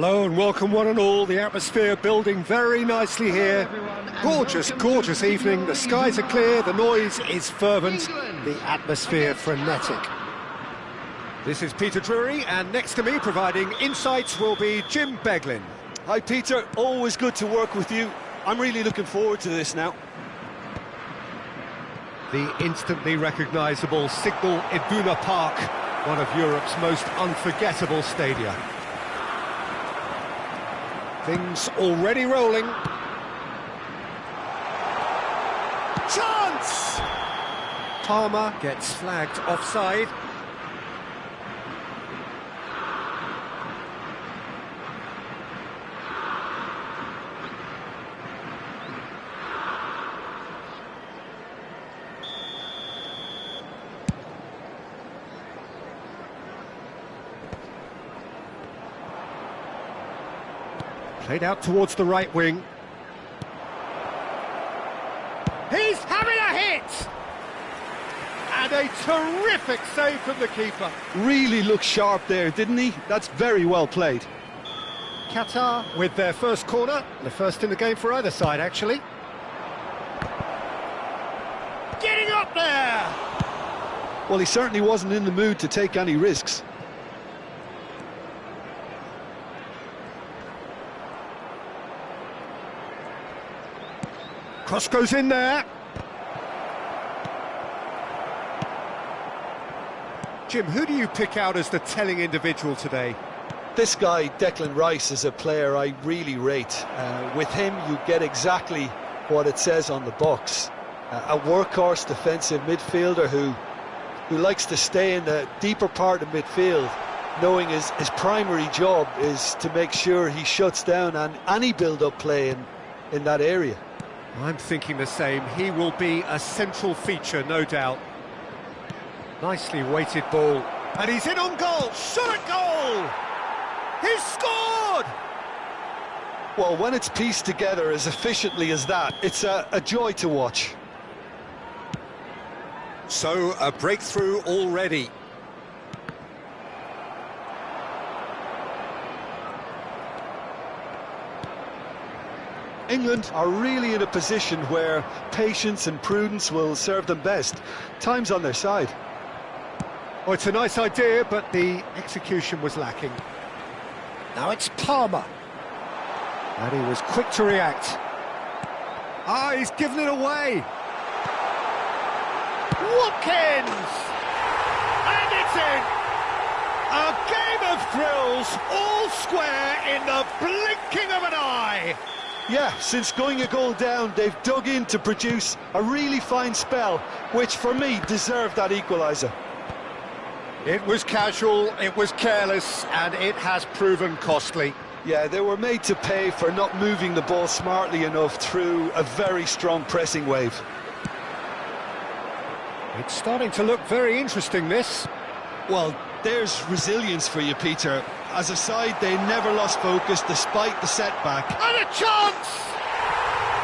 Hello and welcome one and all. The atmosphere building very nicely here. Gorgeous, gorgeous evening. The skies are clear, the noise is fervent, the atmosphere frenetic. This is Peter Drury, and next to me providing insights will be Jim Beglin. Hi Peter, always good to work with you. I'm really looking forward to this now. The instantly recognisable Signal Iduna Park, one of Europe's most unforgettable stadia. Things already rolling. Chance! Palmer gets flagged offside. Played out towards the right wing. He's having a hit! And a terrific save from the keeper. Really looked sharp there, didn't he? That's very well played. Qatar with their first corner, the first in the game for either side, actually. Getting up there! Well, he certainly wasn't in the mood to take any risks. Cross goes in there. Jim, who do you pick out as the telling individual today? This guy, Declan Rice, is a player I really rate. With him, you get exactly what it says on the box. A workhorse defensive midfielder who likes to stay in the deeper part of midfield, knowing his primary job is to make sure he shuts down any build-up play in that area. I'm thinking the same. He will be a central feature, no doubt. Nicely weighted ball. And he's in on goal. Shot at goal! He's scored! Well, when it's pieced together as efficiently as that, it's a joy to watch. So, a breakthrough already. England are really in a position where patience and prudence will serve them best. Time's on their side. Oh, it's a nice idea, but the execution was lacking. Now it's Palmer. And he was quick to react. Ah, he's given it away. Watkins! And it's in! A game of thrills, all square in the blinking of an eye. Yeah, since going a goal down, they've dug in to produce a really fine spell, which for me deserved that equaliser. It was casual, it was careless, and it has proven costly. Yeah, they were made to pay for not moving the ball smartly enough through a very strong pressing wave. It's starting to look very interesting, this. Well, there's resilience for you, Peter. As a side, they never lost focus despite the setback. And a chance!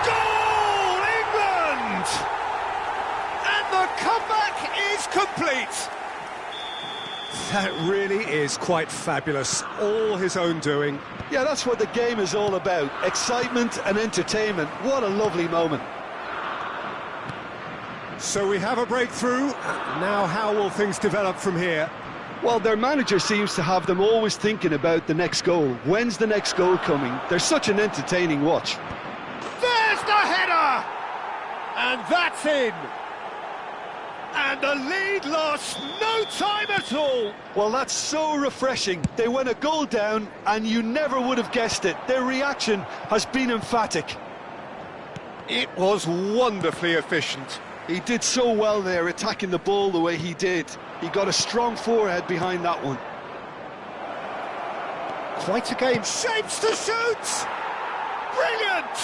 Goal, England! And the comeback is complete. That really is quite fabulous. All his own doing. Yeah, that's what the game is all about. Excitement and entertainment. What a lovely moment. So we have a breakthrough. Now how will things develop from here? Well, their manager seems to have them always thinking about the next goal. When's the next goal coming? They're such an entertaining watch. There's the header! And that's in! And the lead lost no time at all! Well, that's so refreshing. They went a goal down and you never would have guessed it. Their reaction has been emphatic. It was wonderfully efficient. He did so well there, attacking the ball the way he did. He got a strong forehead behind that one. Quite a game. Shapes to shoot! Brilliant!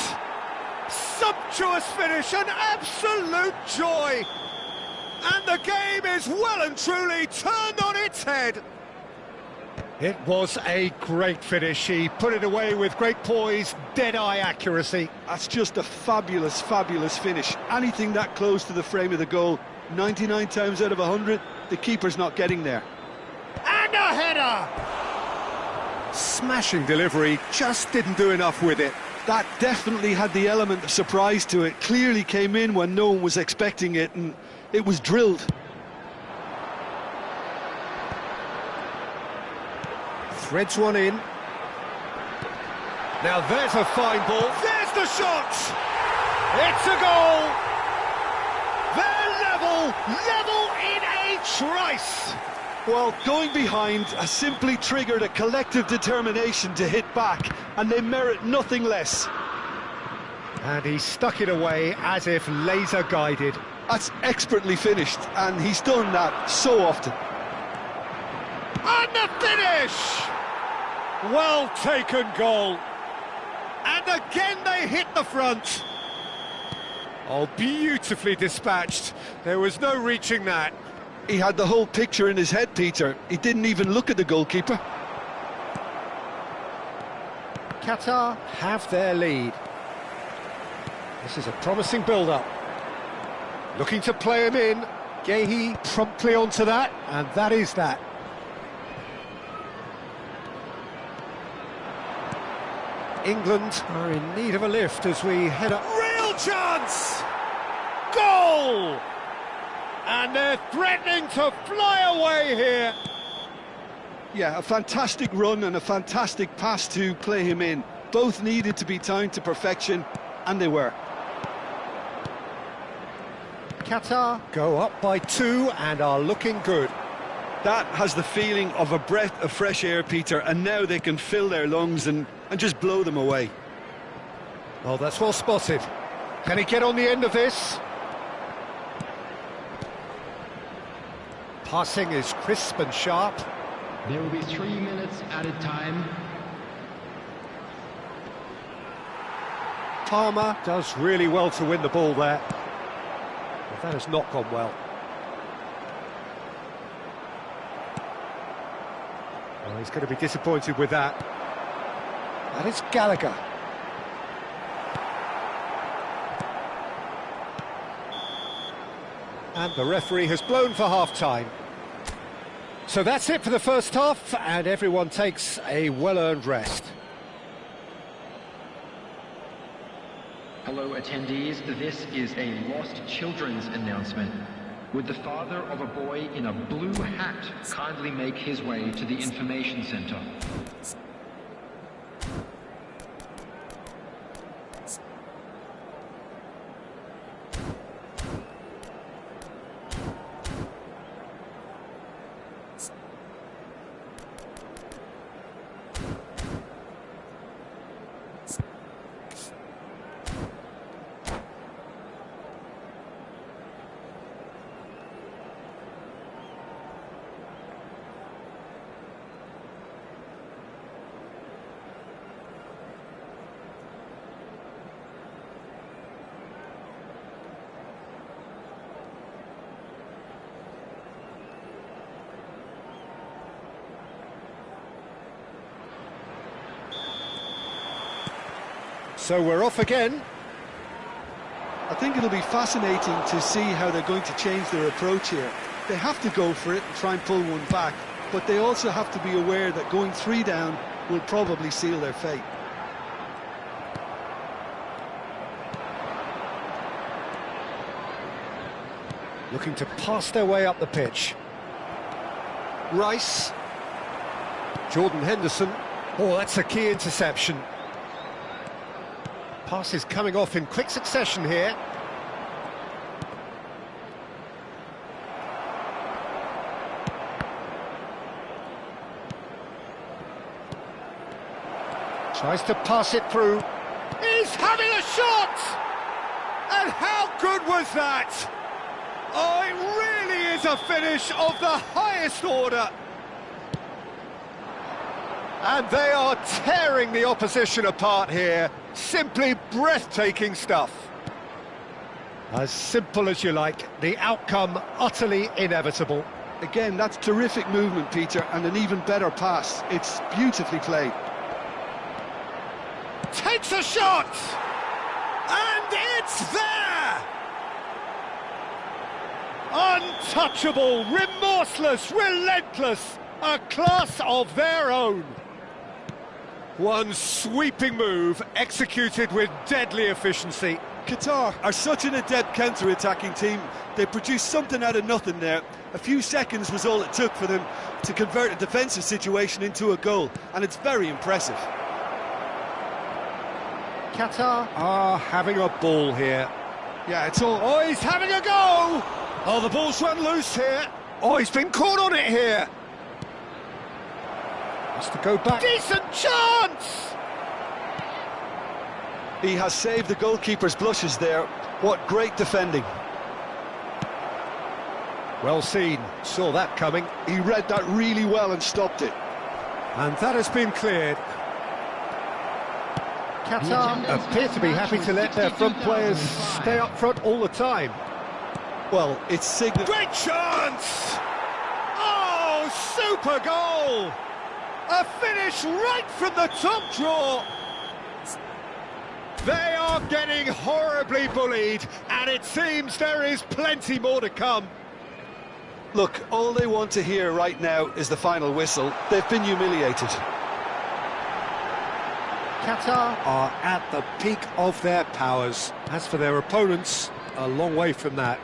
Sumptuous finish, an absolute joy! And the game is well and truly turned on its head. It was a great finish. He put it away with great poise, dead-eye accuracy. That's just a fabulous, fabulous finish. Anything that close to the frame of the goal, 99 times out of 100, the keeper's not getting there. And a header! Smashing delivery, just didn't do enough with it. That definitely had the element of surprise to it. Clearly came in when no one was expecting it, and it was drilled. Threads one in. Now there's a fine ball. There's the shot! It's a goal! They're level in a trice! Well, going behind has simply triggered a collective determination to hit back, and they merit nothing less. And he stuck it away as if laser guided. That's expertly finished, and he's done that so often. And the finish! Well taken goal. And again they hit the front. Oh, beautifully dispatched. There was no reaching that. He had the whole picture in his head, Peter. He didn't even look at the goalkeeper. Qatar have their lead. This is a promising build-up. Looking to play him in. Gehi promptly onto that, and that is that. England are in need of a lift as we head up. Real chance! Goal! And they're threatening to fly away here. Yeah, a fantastic run and a fantastic pass to play him in. Both needed to be timed to perfection, and they were. Qatar go up by 2 and are looking good. That has the feeling of a breath of fresh air, Peter, and now they can fill their lungs and just blow them away. Oh, that's well spotted. Can he get on the end of this? Passing is crisp and sharp. There will be 3 minutes added time. Palmer does really well to win the ball there. But that has not gone well. Oh, he's going to be disappointed with that. And it's Gallagher. And the referee has blown for half-time. So that's it for the first half, and everyone takes a well-earned rest. Hello attendees, this is a lost children's announcement. Would the father of a boy in a blue hat kindly make his way to the information centre? So we're off again. I think it'll be fascinating to see how they're going to change their approach here. They have to go for it and try and pull one back, but they also have to be aware that going 3 down will probably seal their fate. Looking to pass their way up the pitch. Rice. Jordan Henderson. Oh, that's a key interception. Passes coming off in quick succession here. Tries to pass it through. He's having a shot! And how good was that? Oh, it really is a finish of the highest order. And they are tearing the opposition apart here. Simply breathtaking stuff. As simple as you like, the outcome utterly inevitable. Again, that's terrific movement, Peter, and an even better pass. It's beautifully played. Takes a shot! And it's there! Untouchable, remorseless, relentless, a class of their own. One sweeping move, executed with deadly efficiency. Qatar are such an adept counter-attacking team. They produced something out of nothing there. A few seconds was all it took for them to convert a defensive situation into a goal, and it's very impressive. Qatar are having a ball here. Yeah, it's all... Oh, he's having a go! Oh, the ball's run loose here. Oh, he's been caught on it here. Has to go back. Decent chance! He has saved the goalkeeper's blushes there. What great defending. Well seen, saw that coming. He read that really well and stopped it. And that has been cleared. Qatar appear to be happy to let their front players stay up front all the time. Well, it's signal. Great chance! Oh, super goal! A finish right from the top draw. They are getting horribly bullied, and it seems there is plenty more to come. Look, all they want to hear right now is the final whistle. They've been humiliated. Qatar are at the peak of their powers. As for their opponents, a long way from that.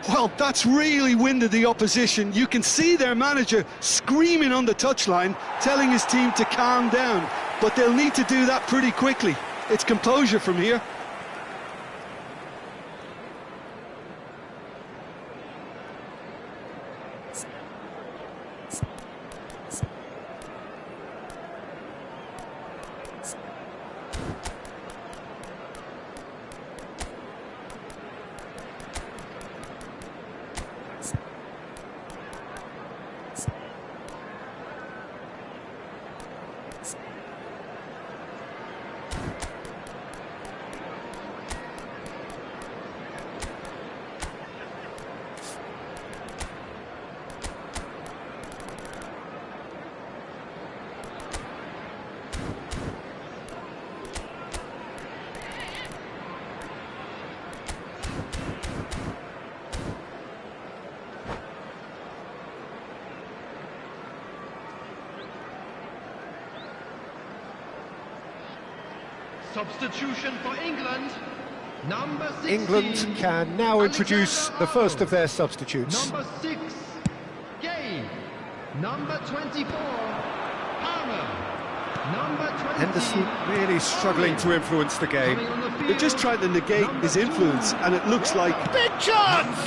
Well, that's really winded the opposition. You can see their manager screaming on the touchline, telling his team to calm down. But they'll need to do that pretty quickly. It's composure from here. Substitution for England, number 16. England can now introduce the first of their substitutes. Number 6, Kien. Number 24, Palmer. Number 20, Henderson really struggling to influence the game. They're just trying to negate his influence, and it looks like... Big chance!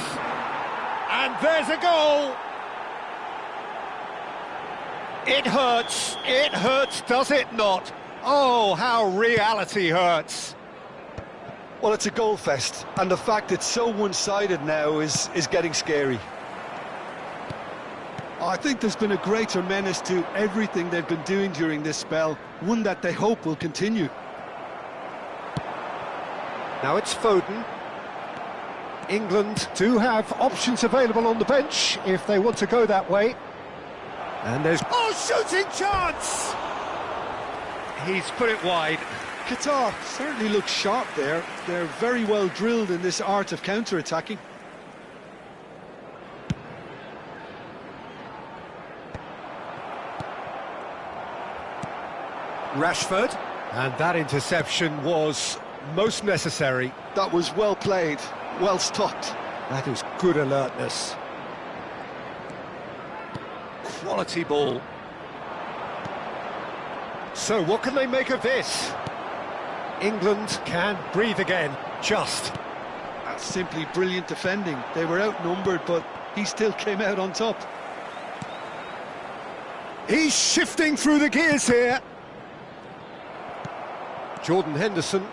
And there's a goal! It hurts, does it not? Oh, how reality hurts. Well, it's a goal fest, and the fact it's so one-sided now is getting scary. I think there's been a greater menace to everything they've been doing during this spell, one that they hope will continue. Now it's Foden. England do have options available on the bench if they want to go that way. And there's... Oh, shooting chance! He's put it wide. Qatar certainly looks sharp there. They're very well drilled in this art of counter-attacking. Rashford, and that interception was most necessary. That was well played, well stopped. That is good alertness. Quality ball. So what can they make of this? England can breathe again, just. That's simply brilliant defending. They were outnumbered, but he still came out on top. He's shifting through the gears here. Jordan Henderson.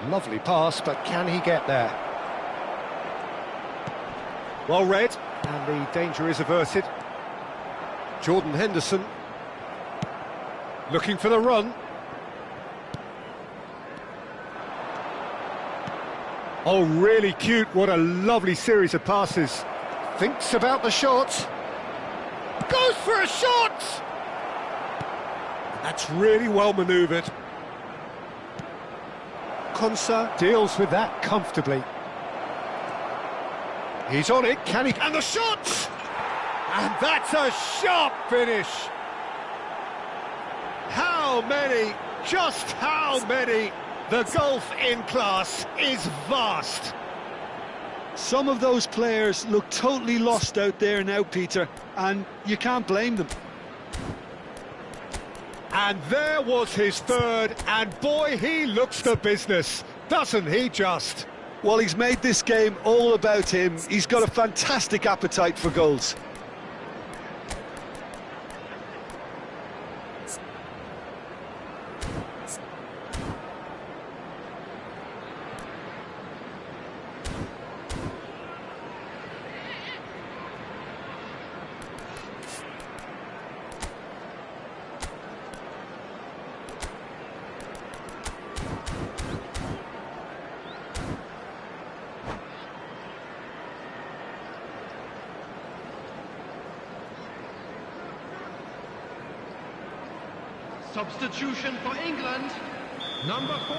Lovely pass, but can he get there? Well read, and the danger is averted. Jordan Henderson looking for the run. Oh, really cute. What a lovely series of passes. Thinks about the shot. Goes for a shot! That's really well manoeuvred. Konsa deals with that comfortably. He's on it, can he? And the shot! And that's a sharp finish. How many, just how many? The gulf in class is vast. Some of those players look totally lost out there now, Peter, and you can't blame them. And there was his third, and boy, he looks the business, doesn't he just? Well, he's made this game all about him. He's got a fantastic appetite for goals. Substitution for England, number 4.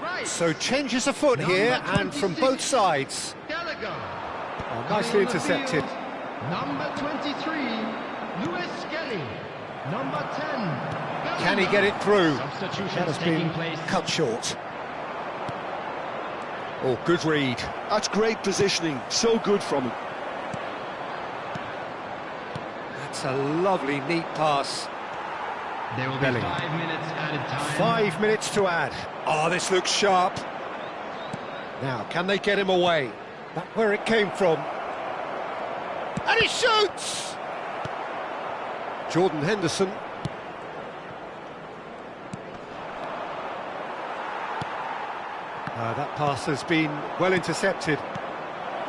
Right. So changes afoot here, and from both sides. Gallagher. Oh, nicely intercepted. Number 23, Lewis Skelly. Number 10. Can he get it through? Substitution That has been cut short. Oh, good read. That's great positioning, so good from him. That's a lovely, neat pass. There will be 5 minutes added time. 5 minutes to add. Oh, this looks sharp. Now, can they get him away? Back where it came from. And he shoots! Jordan Henderson. That pass has been well intercepted.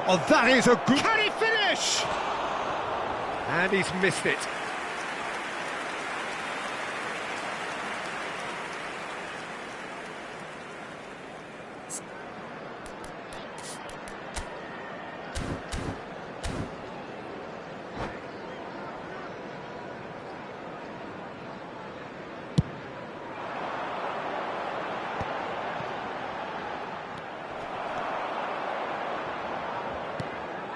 Oh, that is a good... Can he finish? And he's missed it.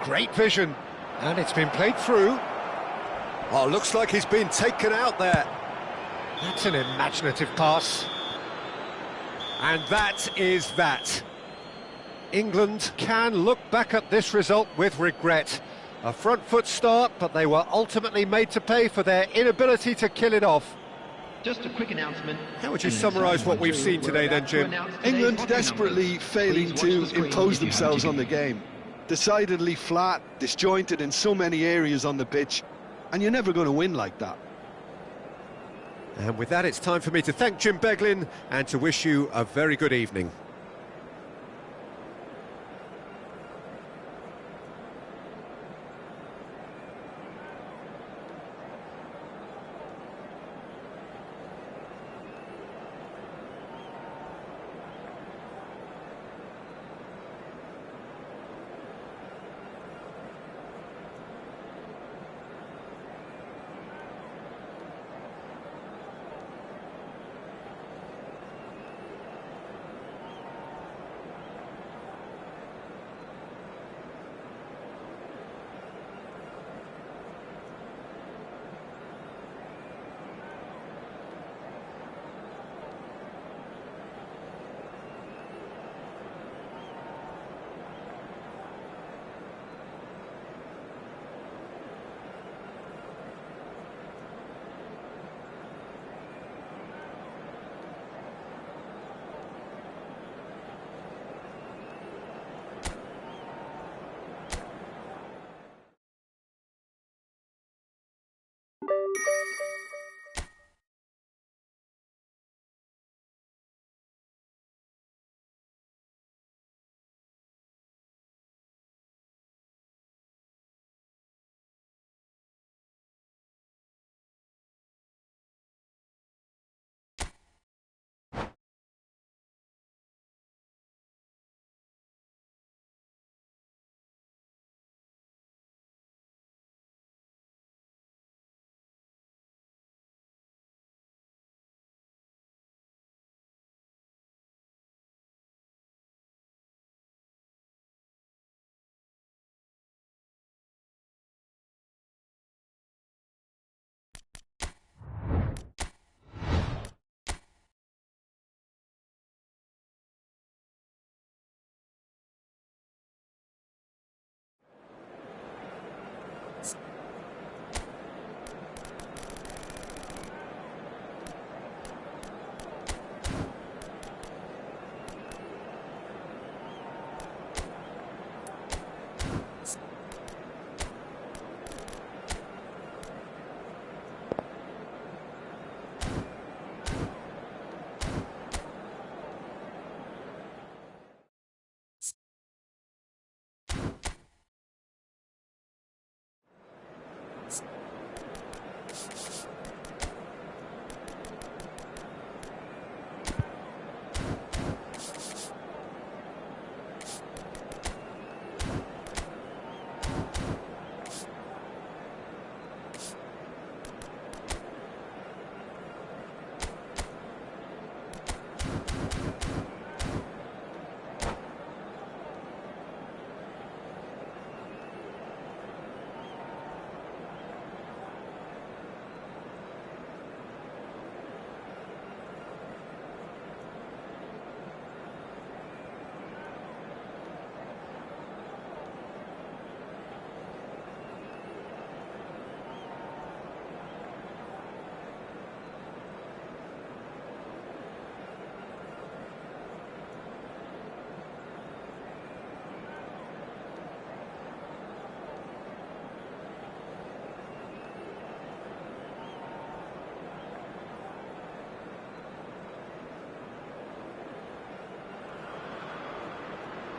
Great vision, and it's been played through. Oh, looks like he's been taken out there. That's an imaginative pass. And that is that. England can look back at this result with regret. A front foot start, but they were ultimately made to pay for their inability to kill it off. Just a quick announcement. How would you summarise what we've seen today then, Jim? England desperately failing to impose themselves on the game. Decidedly flat, disjointed in so many areas on the pitch, and you're never going to win like that. And with that, it's time for me to thank Jim Beglin and to wish you a very good evening.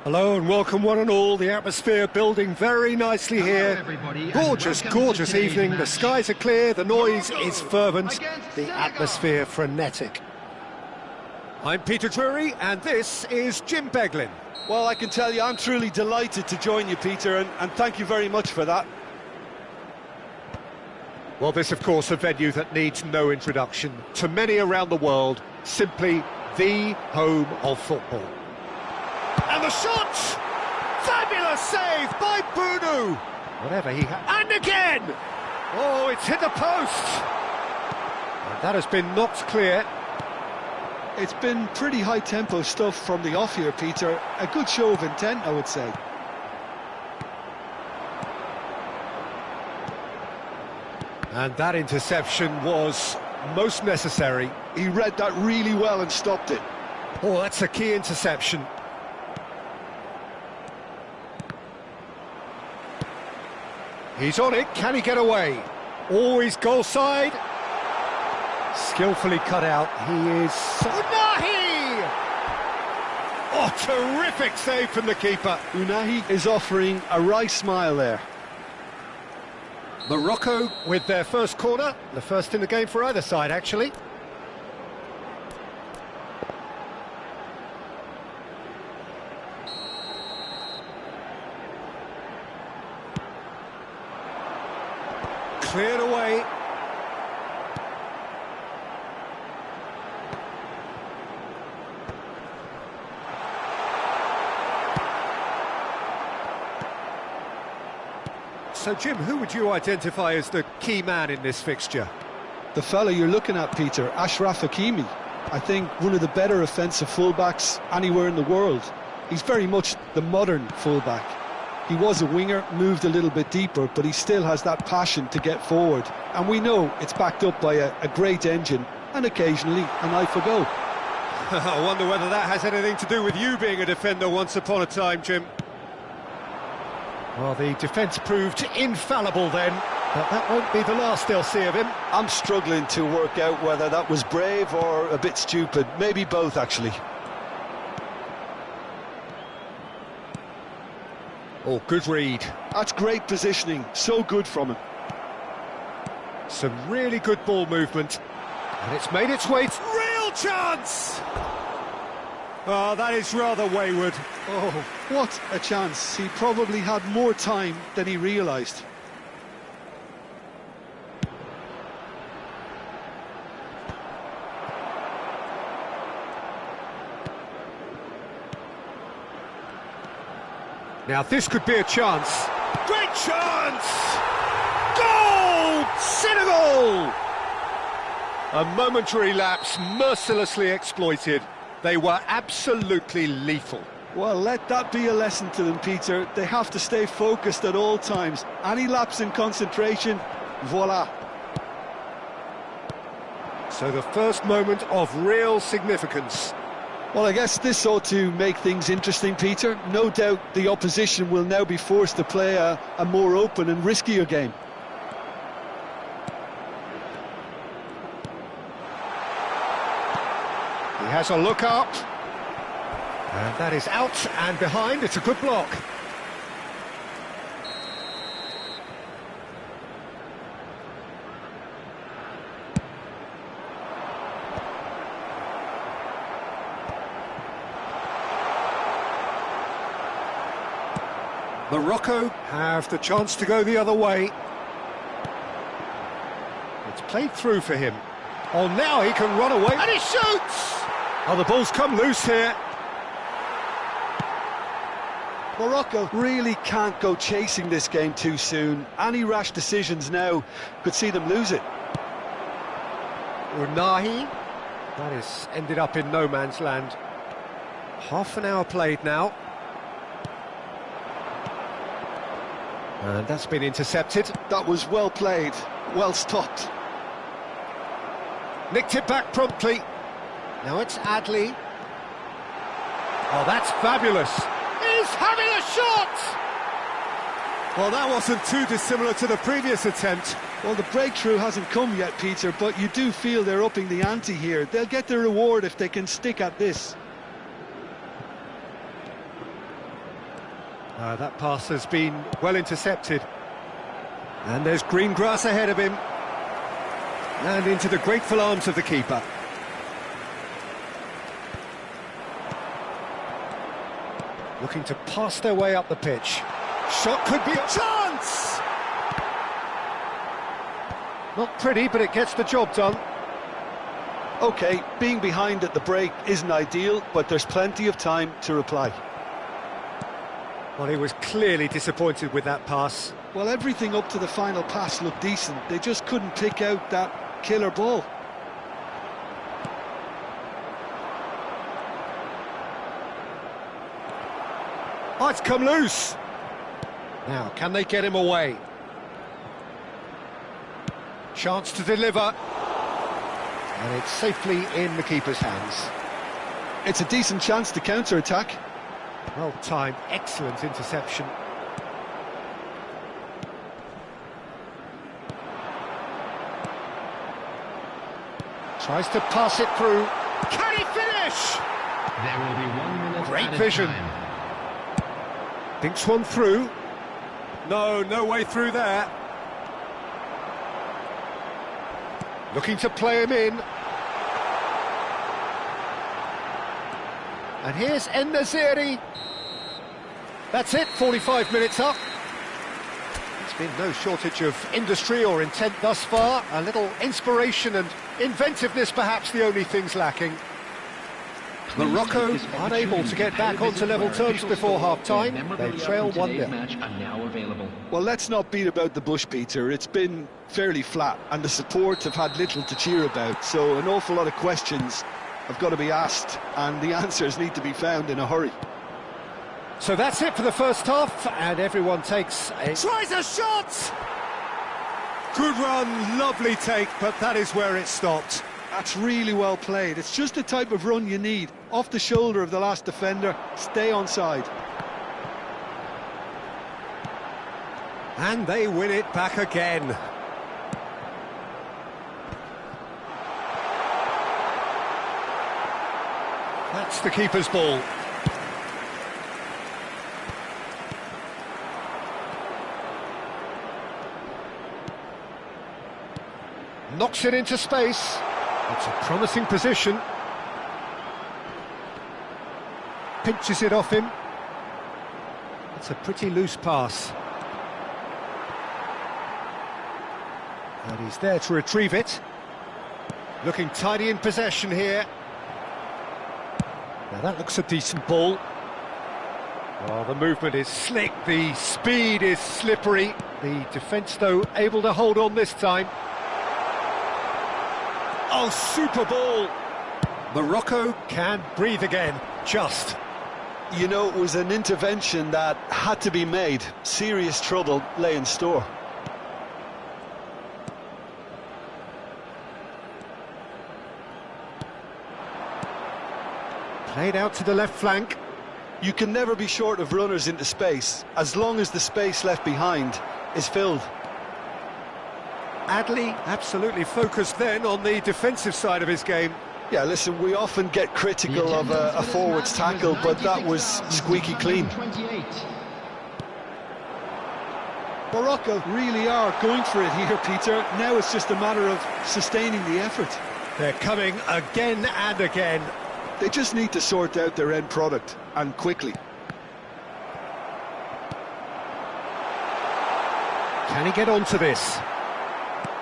Hello and welcome one and all. The atmosphere building very nicely here. Everybody, Gorgeous, and welcome gorgeous to today's evening. The match. skies are clear, the noise is fervent, Against the Senegal. atmosphere frenetic. I'm Peter Drury and this is Jim Beglin. Well, I can tell you, I'm truly delighted to join you, Peter, and thank you very much for that. Well, this, of course, a venue that needs no introduction. To many around the world, simply the home of football. And the shot! Fabulous save by Bunu! Whatever he and again! Oh, it's hit the post! And that has been knocked clear. It's been pretty high-tempo stuff from the off here, Peter. A good show of intent, I would say. And that interception was most necessary. He read that really well and stopped it. Oh, that's a key interception. He's on it, can he get away? Always goal side. Skillfully cut out, he is... Unahi! Oh, terrific save from the keeper. Unahi is offering a wry smile there. Morocco with their first corner, the first in the game for either side, actually. Cleared away. So, Jim, who would you identify as the key man in this fixture? The fella you're looking at, Peter, Ashraf Hakimi. I think one of the better offensive fullbacks anywhere in the world. He's very much the modern fullback. He was a winger, moved a little bit deeper, but he still has that passion to get forward. And we know it's backed up by a great engine and occasionally an eye for goal. I wonder whether that has anything to do with you being a defender once upon a time, Jim. Well, the defence proved infallible then, but that won't be the last they'll see of him. I'm struggling to work out whether that was brave or a bit stupid. Maybe both, actually. Oh, good read. That's great positioning. So good from him. Some really good ball movement. And it's made its way... Real chance! Oh, that is rather wayward. Oh, what a chance. He probably had more time than he realised. Now this could be a chance. Great chance! Goal! Senegal! A momentary lapse mercilessly exploited. They were absolutely lethal. Well, let that be a lesson to them, Peter. They have to stay focused at all times. Any lapse in concentration, voila. So the first moment of real significance. Well, I guess this ought to make things interesting, Peter. No doubt the opposition will now be forced to play a more open and riskier game. He has a look up. And that is out and behind. It's a good block. Morocco have the chance to go the other way. It's played through for him. Oh, now he can run away. And he shoots! Oh, the ball's come loose here. Morocco really can't go chasing this game too soon. Any rash decisions now could see them lose it. Unahi. That has ended up in no man's land. Half an hour played now. And that's been intercepted. That was well played, well stopped. Nicked it back promptly. Now it's Adley. Oh, that's fabulous. He's having a shot! Well, that wasn't too dissimilar to the previous attempt. Well, the breakthrough hasn't come yet, Peter, but you do feel they're upping the ante here. They'll get the reward if they can stick at this. That pass has been well intercepted. And there's green grass ahead of him. And into the grateful arms of the keeper. Looking to pass their way up the pitch. Shot could be a chance! Not pretty, but it gets the job done. OK, being behind at the break isn't ideal, but there's plenty of time to reply. Well, he was clearly disappointed with that pass. Well, everything up to the final pass looked decent. They just couldn't pick out that killer ball. Oh, it's come loose. Now, can they get him away? Chance to deliver. And it's safely in the keeper's hands. It's a decent chance to counter-attack. Well timed, excellent interception. Tries to pass it through. Can he finish? There will be 1 minute. Great vision. Thinks one through. No way through there. Looking to play him in. And here's En-Nesyri. That's it, 45 minutes up. There's been no shortage of industry or intent thus far. A little inspiration and inventiveness, perhaps the only things lacking. Morocco unable to get back onto level terms before half-time. They trail 1-0. Well, let's not beat about the bush, Peter. It's been fairly flat, and the support have had little to cheer about. So an awful lot of questions have got to be asked, and the answers need to be found in a hurry. So that's it for the first half, and everyone takes a... Tries a shot! Good run, lovely take, but that is where it stopped. That's really well played. It's just the type of run you need. Off the shoulder of the last defender, stay onside. And they win it back again. That's the keeper's ball. Knocks it into space. It's a promising position. Pinches it off him. It's a pretty loose pass. And he's there to retrieve it. Looking tidy in possession here. Now that looks a decent ball. Oh, the movement is slick, the speed is slippery. The defence, though, able to hold on this time. Oh, super ball! Morocco can breathe again, just. You know, it was an intervention that had to be made. Serious trouble lay in store. Played out to the left flank. You can never be short of runners into space, as long as the space left behind is filled. Adley absolutely focused then on the defensive side of his game. Yeah, listen, we often get critical of a forward's tackle, but that was squeaky clean. Morocco really are going for it here, Peter. Now it's just a matter of sustaining the effort. They're coming again and again. They just need to sort out their end product, and quickly. Can he get onto this?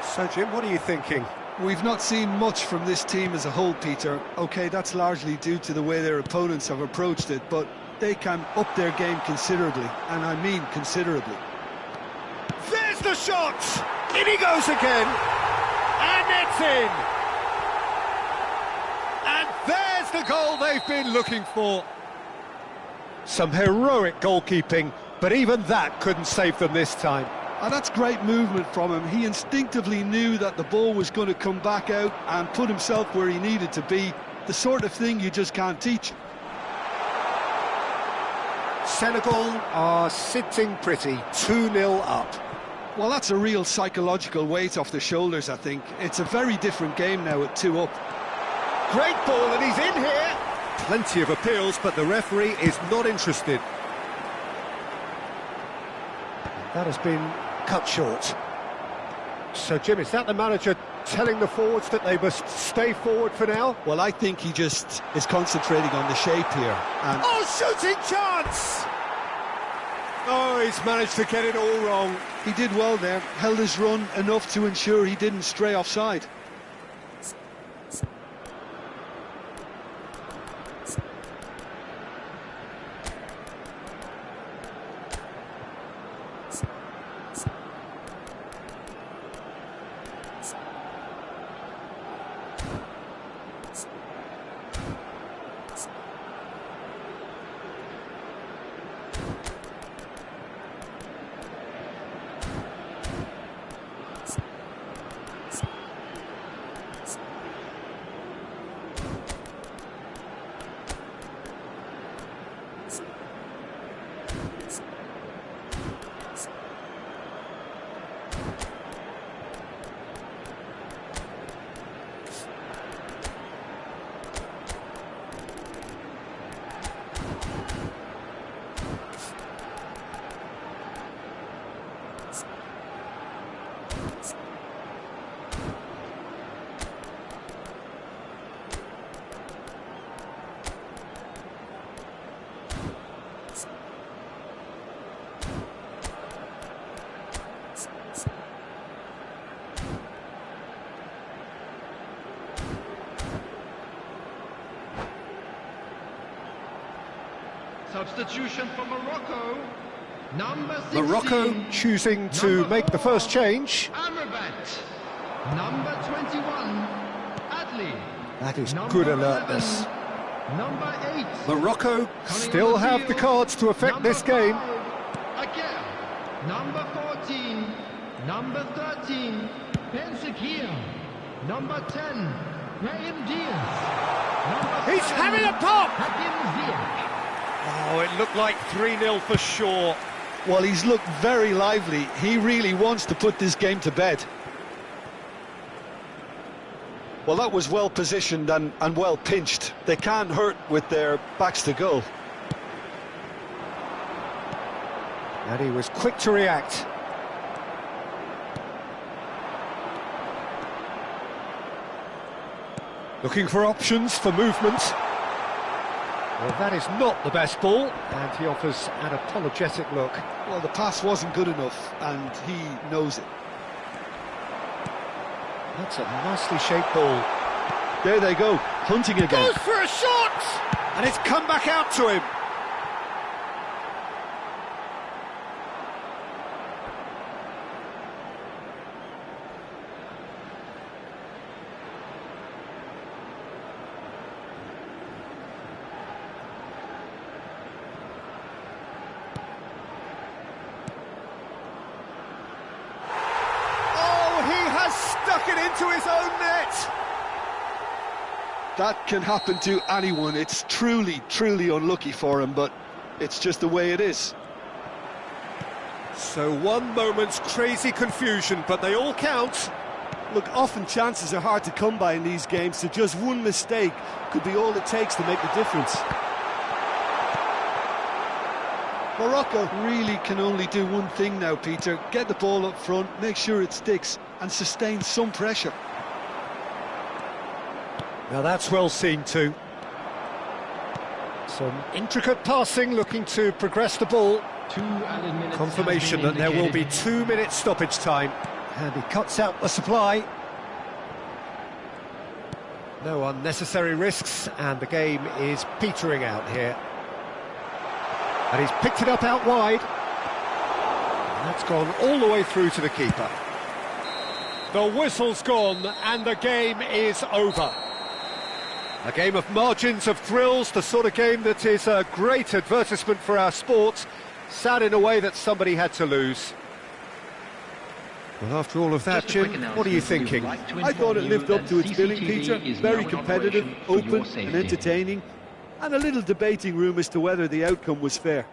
So, Jim, what are you thinking? We've not seen much from this team as a whole, Peter. OK, that's largely due to the way their opponents have approached it, but they can up their game considerably, and I mean considerably. There's the shot! In he goes again! And it's in! And there's the goal they've been looking for. Some heroic goalkeeping, but even that couldn't save them this time. And that's great movement from him. He instinctively knew that the ball was going to come back out and put himself where he needed to be. The sort of thing you just can't teach. Senegal are sitting pretty, 2-0 up. Well, that's a real psychological weight off the shoulders, I think. It's a very different game now at 2 up. Great ball, and he's in here. Plenty of appeals, but the referee is not interested. That has been cut short. So, Jim, is that the manager telling the forwards that they must stay forward for now? Well, I think he just is concentrating on the shape here. And oh, shooting chance! Oh, he's managed to get it all wrong. he did well there, held his run enough to ensure he didn't stray offside. Substitution for Morocco. Number 16. Morocco choosing to make the first change. Amrabat. Number 21. Adli. That is Number good alertness. 11. Number 8. Morocco still have the cards to affect Number this game. 5, Again. Number 14. Number 13. Pensikir. Number 10. Brahim Diaz. Number He's 7, having a pop! Hakim Ziyech. Oh, it looked like 3-0 for sure. Well, he's looked very lively. He really wants to put this game to bed. Well, that was well positioned and well pinched. They can't hurt with their backs to goal. And he was quick to react. Looking for options for movement. Well, that is not the best ball, and he offers an apologetic look. Well, the pass wasn't good enough, and he knows it. That's a nicely shaped ball. There they go, hunting again. Goes for a shot! And it's come back out to him. Stuck it into his own net. That can happen to anyone. It's truly, truly unlucky for him, but it's just the way it is. So one moment's crazy confusion, but they all count. Look, often chances are hard to come by in these games, so just one mistake could be all it takes to make the difference. Morocco really can only do one thing now, Peter. Get the ball up front, make sure it sticks, and sustain some pressure. Now that's well seen too. Some intricate passing, looking to progress the ball. 2 added minutes. Confirmation that there will be 2 minutes stoppage time. And he cuts out the supply. No unnecessary risks, and the game is petering out here. And he's picked it up out wide. And that's gone all the way through to the keeper. The whistle's gone, and the game is over. A game of margins, of thrills, the sort of game that is a great advertisement for our sport. Sad in a way that somebody had to lose. Well, after all of that, Jim, what are you thinking? I thought it lived up to its billing, Peter. Very competitive, open and entertaining, and a little debating room as to whether the outcome was fair.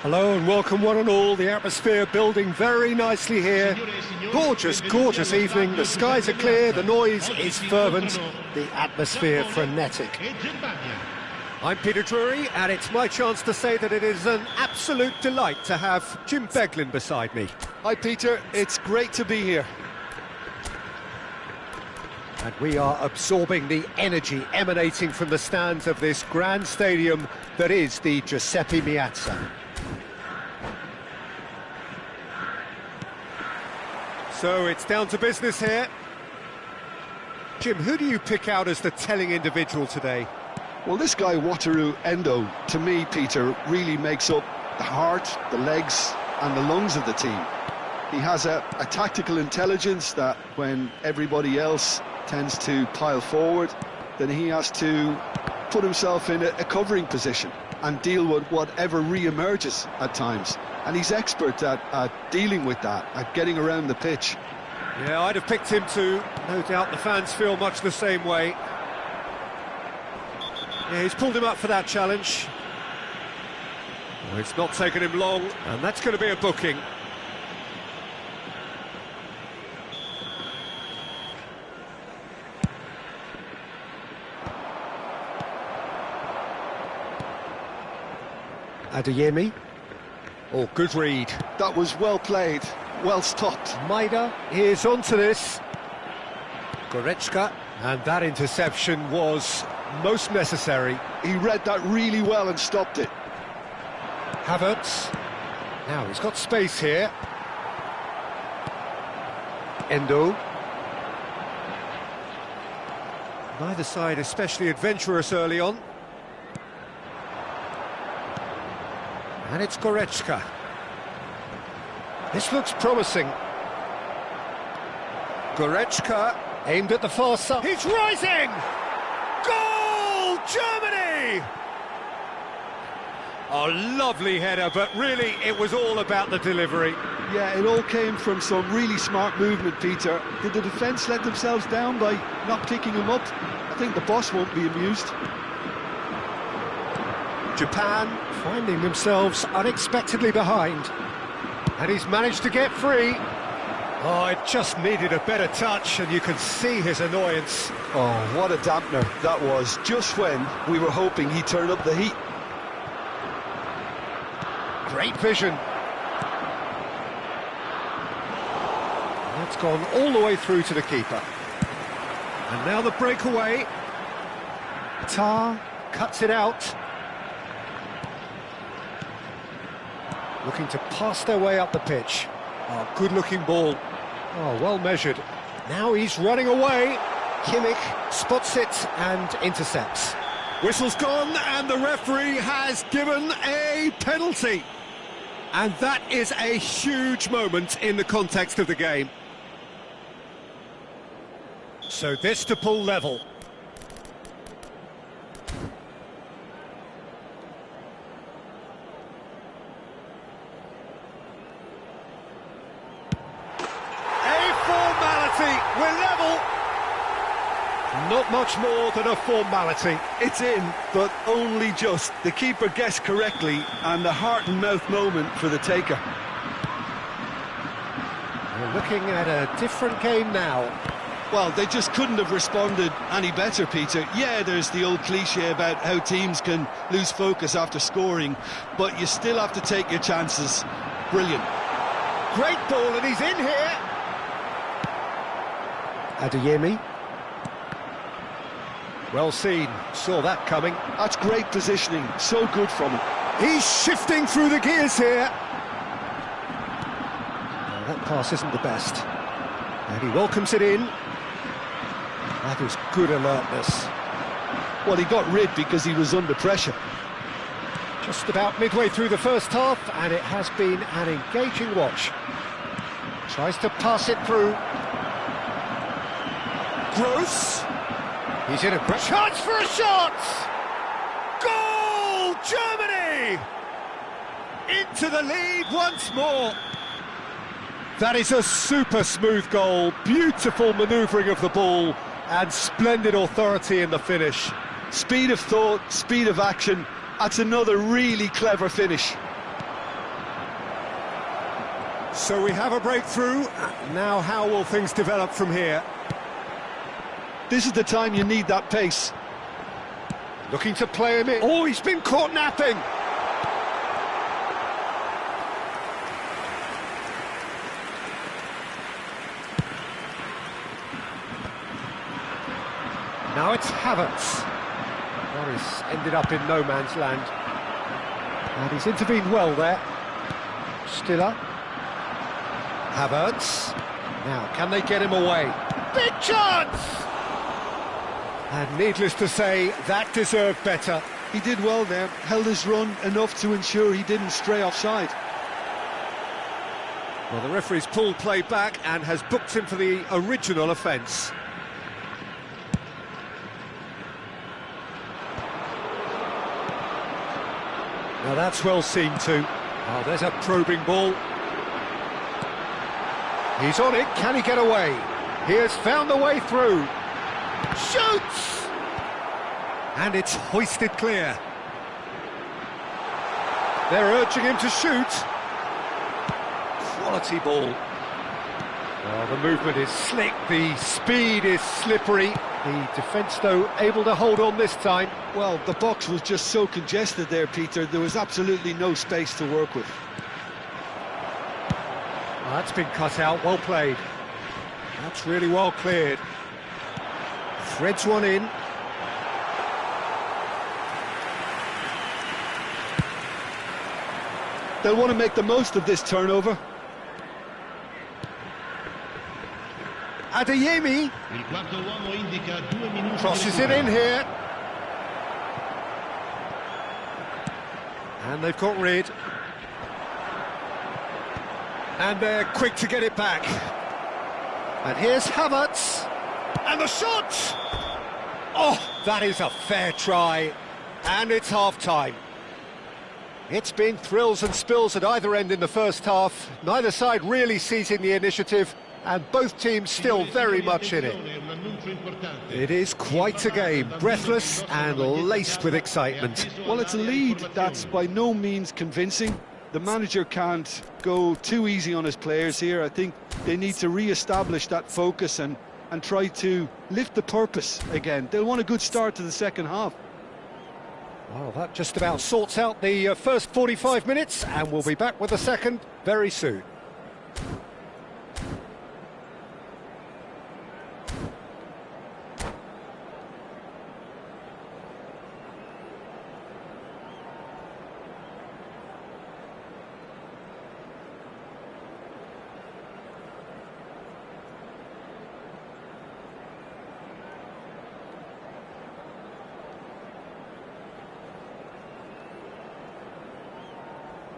Hello and welcome one and all, the atmosphere building very nicely here. Gorgeous, gorgeous evening, the skies are clear, the noise is fervent, the atmosphere frenetic. I'm Peter Drury and it's my chance to say that it is an absolute delight to have Jim Beglin beside me. Hi Peter, it's great to be here. And we are absorbing the energy emanating from the stands of this grand stadium that is the Giuseppe Meazza. So it's down to business here. Jim, who do you pick out as the telling individual today? Well, this guy, Wataru Endo, to me, Peter, really makes up the heart, the legs and the lungs of the team. He has a tactical intelligence that when everybody else tends to pile forward, then he has to put himself in a covering position and deal with whatever re-emerges at times. And he's expert at dealing with that, at getting around the pitch. Yeah, I'd have picked him too. No doubt the fans feel much the same way. Yeah, he's pulled him up for that challenge. Well, it's not taken him long, and that's going to be a booking. Adeyemi. Oh, good read. That was well played, well stopped. Maida is onto this. Goretzka, and that interception was most necessary. He read that really well and stopped it. Havertz. Now he's got space here. Endo. Neither side especially adventurous early on. And it's Goretzka. This looks promising. Goretzka aimed at the far side. He's rising! Goal! Germany! A lovely header, but really it was all about the delivery. Yeah, it all came from some really smart movement, Peter. Did the defence let themselves down by not picking him up? I think the boss won't be amused. Japan finding themselves unexpectedly behind. And he's managed to get free. Oh, it just needed a better touch, and you can see his annoyance. Oh, what a dampener that was, just when we were hoping he'd turn up the heat. Great vision. That's gone all the way through to the keeper. And now the breakaway. Tar cuts it out. Looking to pass their way up the pitch. Oh, good-looking ball. Oh, well measured. Now he's running away. Kimmich spots it and intercepts. Whistle's gone and the referee has given a penalty. And that is a huge moment in the context of the game. So this to pull level. not much more than a formality. It's in, but only just. The keeper guessed correctly, and the heart-and-mouth moment for the taker. We're looking at a different game now. Well, they just couldn't have responded any better, Peter. Yeah, there's the old cliche about how teams can lose focus after scoring, but you still have to take your chances. Brilliant. Great ball, and he's in here. Adeyemi. Well seen, saw that coming. That's great positioning, so good from him. He's shifting through the gears here. That pass isn't the best. And he welcomes it in. That is good alertness. Well, he got rid because he was under pressure. Just about midway through the first half, and it has been an engaging watch. Tries to pass it through. Gross. He's in a great chance for a shot! Goal! Germany! Into the lead once more. That is a super smooth goal. Beautiful manoeuvring of the ball and splendid authority in the finish. Speed of thought, speed of action. That's another really clever finish. So we have a breakthrough. Now how will things develop from here? This is the time you need that pace. Looking to play him in. Oh, he's been caught napping. Now it's Havertz. Morris ended up in no man's land. And he's intervened well there. Stiller. Havertz. Now, can they get him away? Big chance! And needless to say, that deserved better. He did well there, held his run enough to ensure he didn't stray offside. Well, the referee's pulled play back and has booked him for the original offence. Now that's well seen too. Oh, there's a probing ball. He's on it, can he get away? He has found the way through. Shoots! And it's hoisted clear. They're urging him to shoot. Quality ball. Oh, the movement is slick, the speed is slippery. The defence, though, able to hold on this time. Well, the box was just so congested there, Peter. There was absolutely no space to work with. Oh, that's been cut out, well played. That's really well cleared. Threads one in. They'll want to make the most of this turnover. Adeyemi crosses it in here. And they've got rid. And they're quick to get it back. And here's Havertz. And the shot! Oh, that is a fair try. And it's half-time. It's been thrills and spills at either end in the first half. Neither side really seizing the initiative, and both teams still very much in it. It is quite a game, breathless and laced with excitement. Well, it's a lead that's by no means convincing. The manager can't go too easy on his players here. I think they need to re-establish that focus and try to lift the purpose again. They'll want a good start to the second half. Well, that just about sorts out the first 45 minutes, and we'll be back with the second very soon.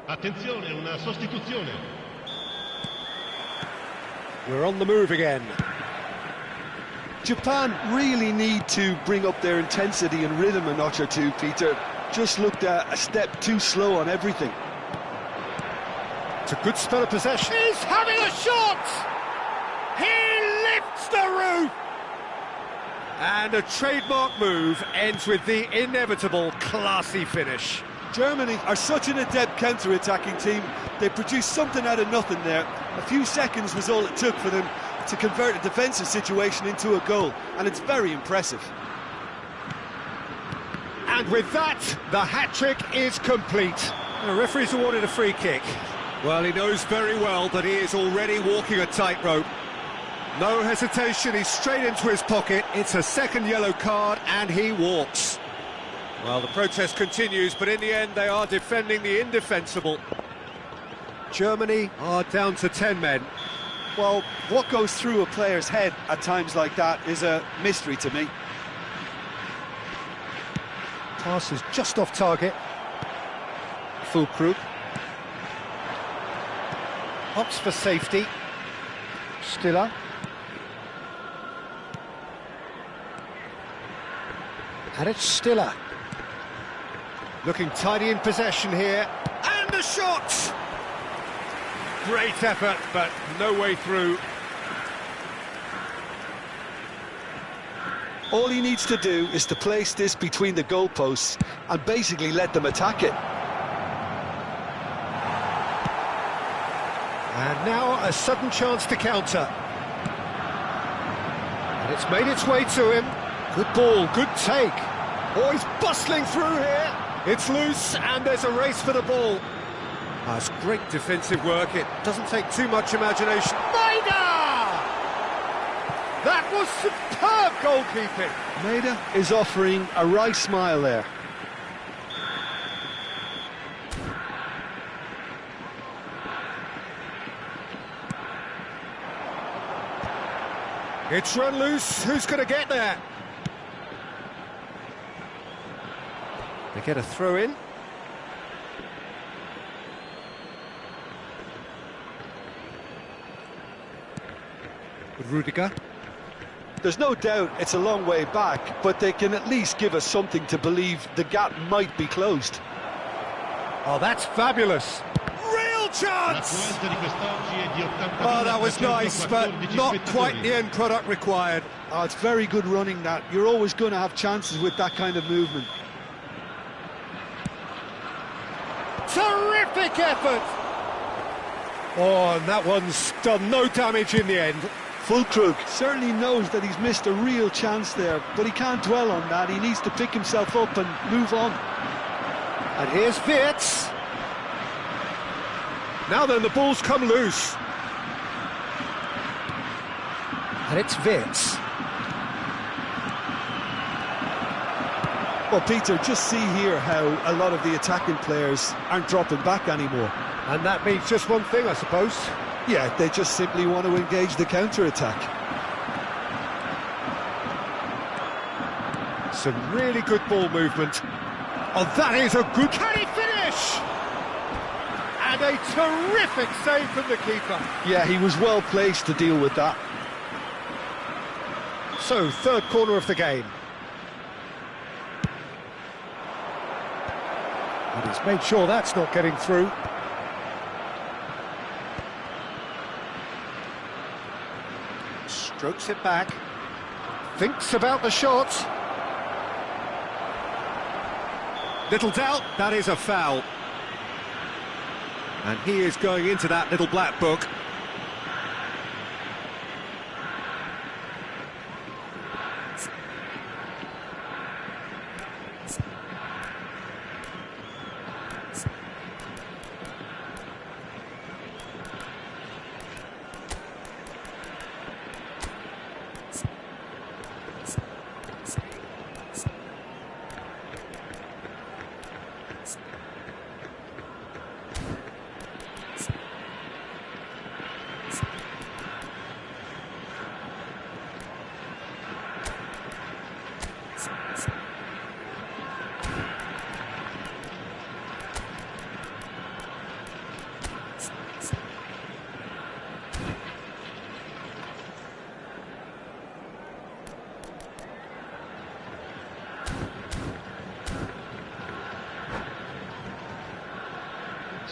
Attenzione, una sostituzione. We're on the move again. Japan really need to bring up their intensity and rhythm a notch or two, Peter. Just looked a step too slow on everything. It's a good spell of possession. He's having a shot! He lifts the roof! And a trademark move ends with the inevitable classy finish. Germany are such an adept counter-attacking team. They produced something out of nothing there. A few seconds was all it took for them to convert a defensive situation into a goal, and it's very impressive. And with that, the hat-trick is complete. The referee's awarded a free kick. Well, he knows very well that he is already walking a tightrope. No hesitation, he's straight into his pocket. It's a second yellow card, and he walks. Well, the protest continues, but in the end, they are defending the indefensible. Germany are down to 10 men. Well, what goes through a player's head at times like that is a mystery to me. Pass is just off target. Füllkrug opts for safety. Stiller. And it's Stiller. Looking tidy in possession here. And the shot! Great effort, but no way through. All he needs to do is to place this between the goalposts and basically let them attack it. And now a sudden chance to counter. And it's made its way to him. Good ball, good take. Oh, he's bustling through here. It's loose, and there's a race for the ball. That's great defensive work. It doesn't take too much imagination. Maida! That was superb goalkeeping. Maida is offering a wry smile there. It's run loose. Who's going to get there? They get a throw in. Rudiger. There's no doubt it's a long way back, but they can at least give us something to believe the gap might be closed. Oh, that's fabulous. Real chance! Oh, that was nice, but not quite the end product required. Oh, it's very good running that. You're always going to have chances with that kind of movement. Terrific effort! Oh, and that one's done no damage in the end. Füllkrug certainly knows that he's missed a real chance there, but he can't dwell on that. He needs to pick himself up and move on. And here's Wirtz. Now then, the ball's come loose. And it's Wirtz. Well, Peter, just see here how a lot of the attacking players aren't dropping back anymore. And that means just one thing, I suppose. Yeah, they just simply want to engage the counter-attack. Some really good ball movement. Oh, that is a good... Can he finish? And a terrific save from the keeper. Yeah, he was well placed to deal with that. So, third corner of the game. And he's made sure that's not getting through. Strokes it back. Thinks about the shot. Little doubt, that is a foul. And he is going into that little black book.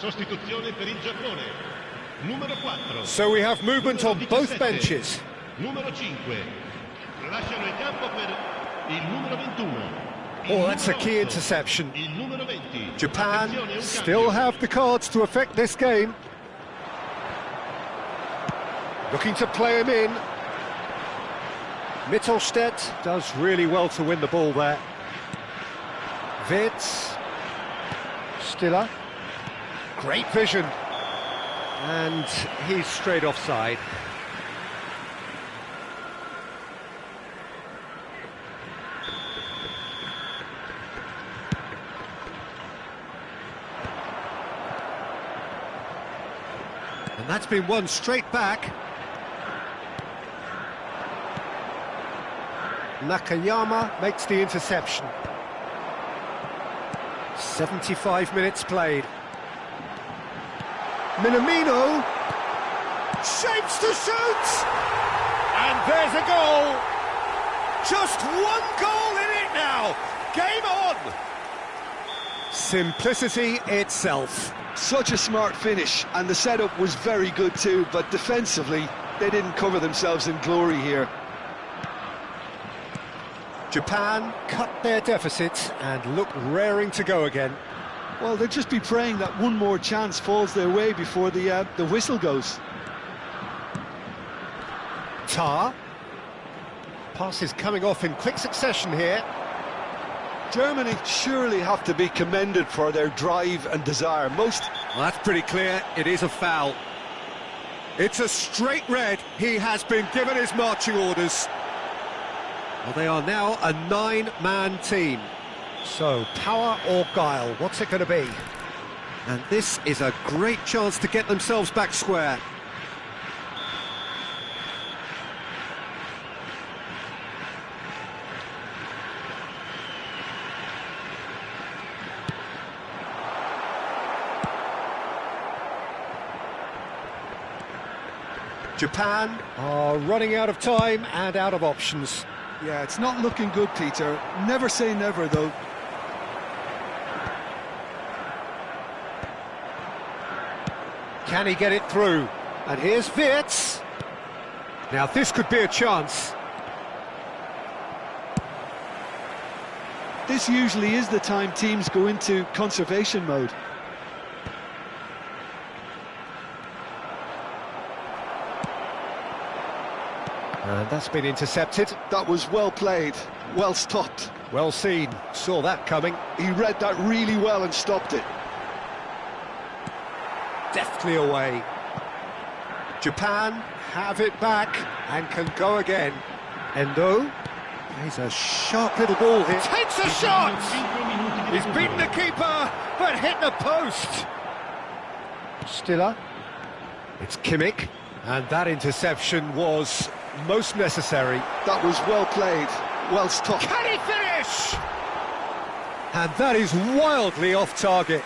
Sostituzione per il Giappone. Numero 4. So we have movement on both benches. Numero 5. lasciano il campo per il numero 21. Oh, that's a key interception. Il numero 20. Japan Attenzione, un still cambio. have the cards to affect this game. Looking to play him in. Mittelstedt does really well to win the ball there. Witz. Stiller. Great vision. And he's straight offside. And that's been won straight back. Nakayama makes the interception. 75 minutes played. Minamino shapes to shoot, and there's a goal. Just one goal in it now. Game on. Simplicity itself. Such a smart finish, and the setup was very good too, but defensively they didn't cover themselves in glory here. Japan cut their deficit and look raring to go again. Well, they'll just be praying that one more chance falls their way before the whistle goes. Tar. Pass is coming off in quick succession here. Germany surely have to be commended for their drive and desire. Well, that's pretty clear. It is a foul. It's a straight red. He has been given his marching orders. Well, they are now a 9-man team. So, power or guile, what's it going to be? And this is a great chance to get themselves back square. Japan are running out of time and out of options. Yeah, it's not looking good, Peter. Never say never, though. Can he get it through? And here's Witz. Now this could be a chance. This usually is the time teams go into conservation mode. And that's been intercepted. That was well played, well stopped. Well seen, saw that coming. He read that really well and stopped it. Deftly away. Japan have it back and can go again. Endo plays a sharp little ball here. Takes a shot! He's beaten the keeper, but hit the post. Stiller. It's Kimmich. And that interception was most necessary. That was well played, well stopped. Can he finish? And that is wildly off target.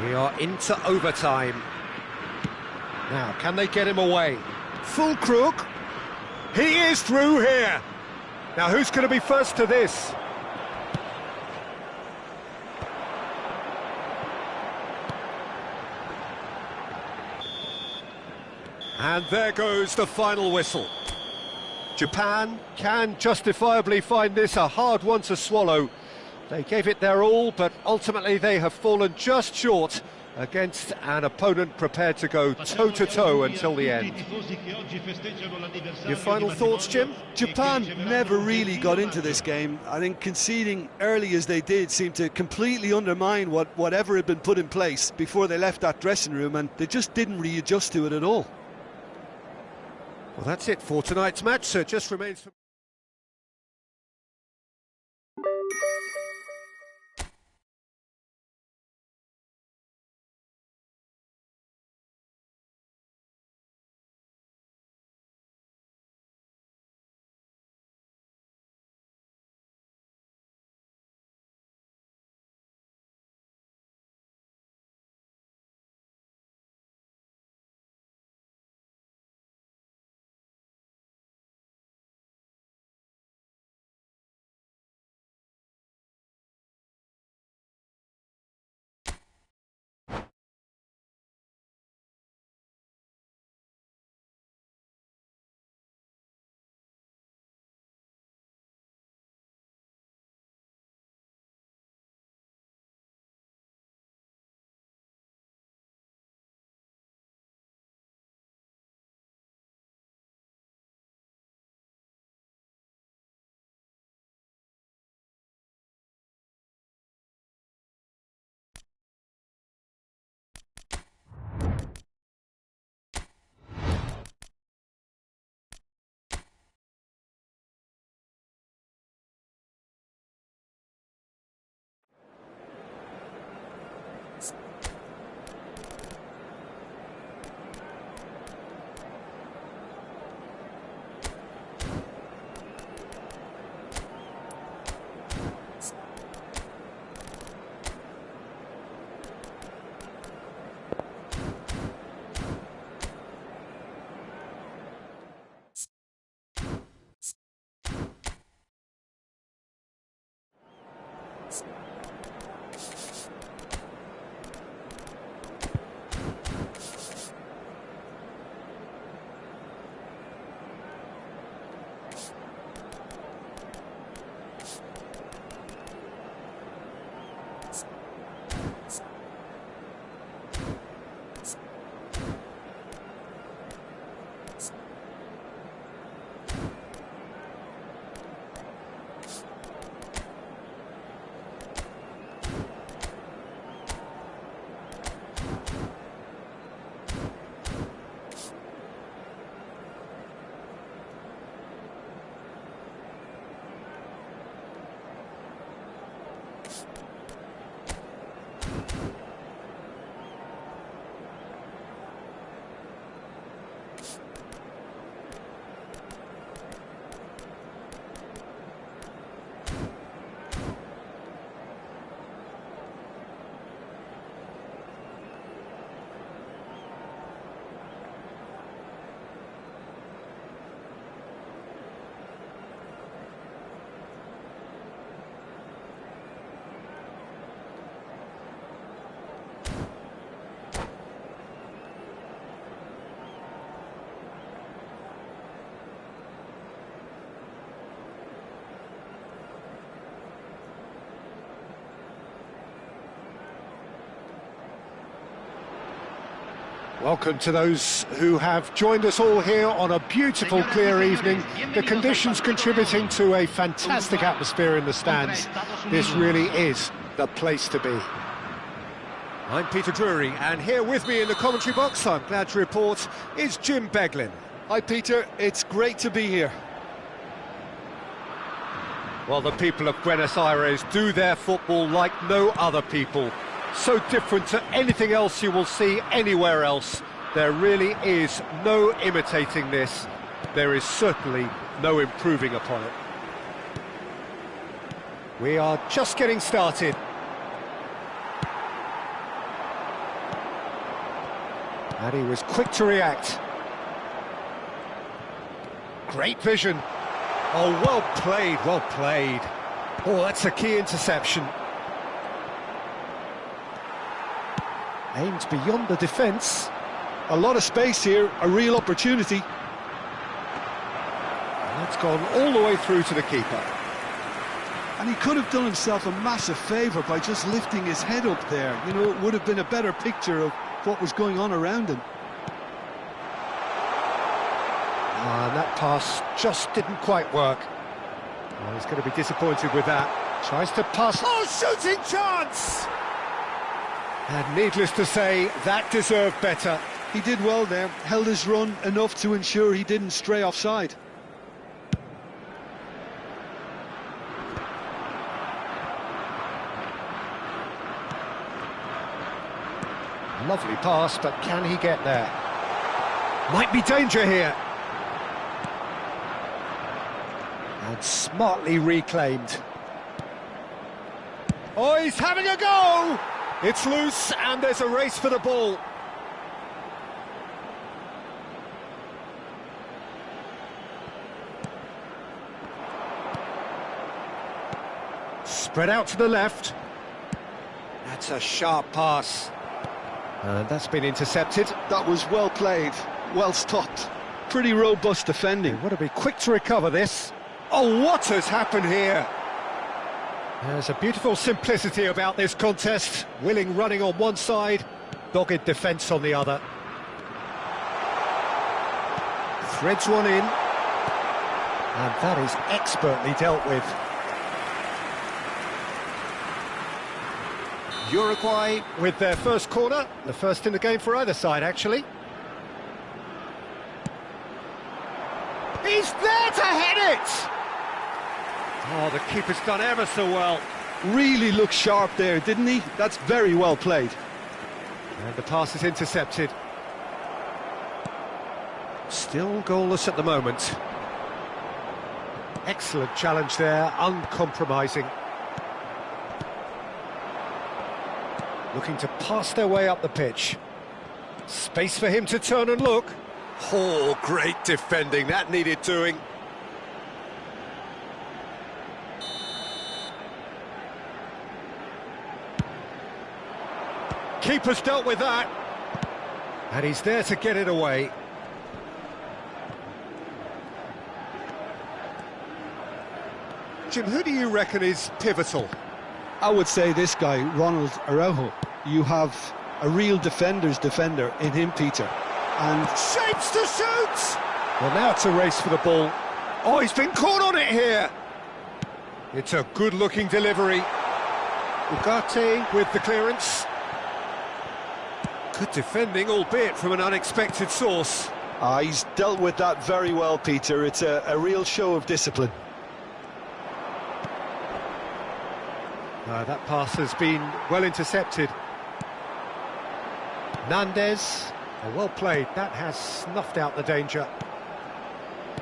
We are into overtime. Now, can they get him away? Full crook. He is through here. Now, who's going to be first to this? And there goes the final whistle. Japan can justifiably find this a hard one to swallow. They gave it their all, but ultimately they have fallen just short against an opponent prepared to go toe-to-toe until the end. Your final thoughts, Jim? Japan never really got into this game. I think conceding early as they did seemed to completely undermine whatever had been put in place before they left that dressing room, and they just didn't readjust to it at all. Well, that's it for tonight's match, so it just remains for... Welcome to those who have joined us all here on a beautiful, clear evening. The conditions contributing to a fantastic atmosphere in the stands. This really is the place to be. I'm Peter Drury, and here with me in the commentary box, I'm glad to report, is Jim Beglin. Hi Peter, it's great to be here. Well, the people of Buenos Aires do their football like no other people. So different to anything else you will see anywhere else. There really is no imitating this. There is certainly no improving upon it. We are just getting started. And he was quick to react. Great vision. Oh, well played, well played. Oh, that's a key interception. Aimed beyond the defence. A lot of space here, a real opportunity. And that's gone all the way through to the keeper. And he could have done himself a massive favour by just lifting his head up there. You know, it would have been a better picture of what was going on around him. And that pass just didn't quite work. Oh, he's going to be disappointed with that. Tries to pass. Oh, shooting chance! And needless to say, that deserved better. He did well there, held his run enough to ensure he didn't stray offside. Lovely pass, but can he get there? Might be danger here. And smartly reclaimed. Oh, he's having a go! It's loose, and there's a race for the ball. Spread out to the left. That's a sharp pass. And that's been intercepted. That was well played, well stopped. Pretty robust defending. They want to be quick to recover this. Oh, what has happened here? There's a beautiful simplicity about this contest. Willing running on one side, dogged defence on the other. Threads one in. And that is expertly dealt with. Uruguay with their first corner, the first in the game for either side, actually. He's there to head it! Oh, the keeper's done ever so well. Really looked sharp there, didn't he? That's very well played. And the pass is intercepted. Still goalless at the moment. Excellent challenge there, uncompromising. Looking to pass their way up the pitch. Space for him to turn and look. Oh, great defending, that needed doing. Keeper's dealt with that. And he's there to get it away. Jim, who do you reckon is pivotal? I would say this guy, Ronald Araujo. You have a real defender's defender in him, Peter. And shapes to shoot! Well, now it's a race for the ball. Oh, he's been caught on it here. It's a good-looking delivery. Ugarte with the clearance. Good defending, albeit from an unexpected source. He's dealt with that very well, Peter. It's a real show of discipline. That pass has been well intercepted. Nandez, well played, that has snuffed out the danger.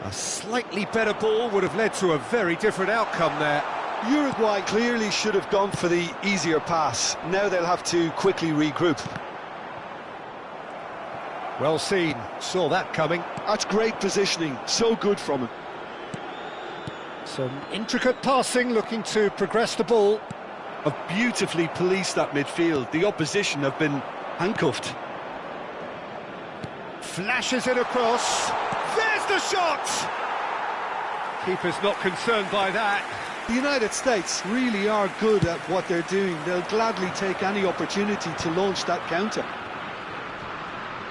A slightly better ball would have led to a very different outcome there. Uruguay clearly should have gone for the easier pass. Now they'll have to quickly regroup. Well seen, saw that coming. That's great positioning, so good from him. Some intricate passing, looking to progress the ball. Have beautifully policed that midfield. The opposition have been handcuffed. Flashes it across. There's the shot! Keeper's not concerned by that. The United States really are good at what they're doing. They'll gladly take any opportunity to launch that counter.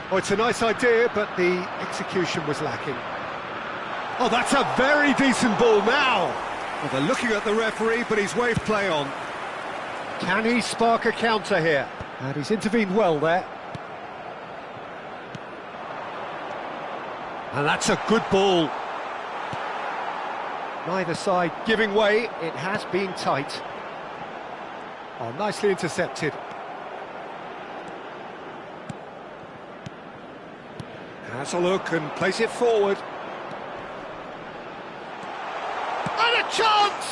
Oh, it's a nice idea, but the execution was lacking. Oh, that's a very decent ball now. Well, they're looking at the referee, but he's waved play on. Can he spark a counter here? And he's intervened well there. And that's a good ball. Neither side giving way. It has been tight. Oh, nicely intercepted. Has a look and plays it forward. And a chance!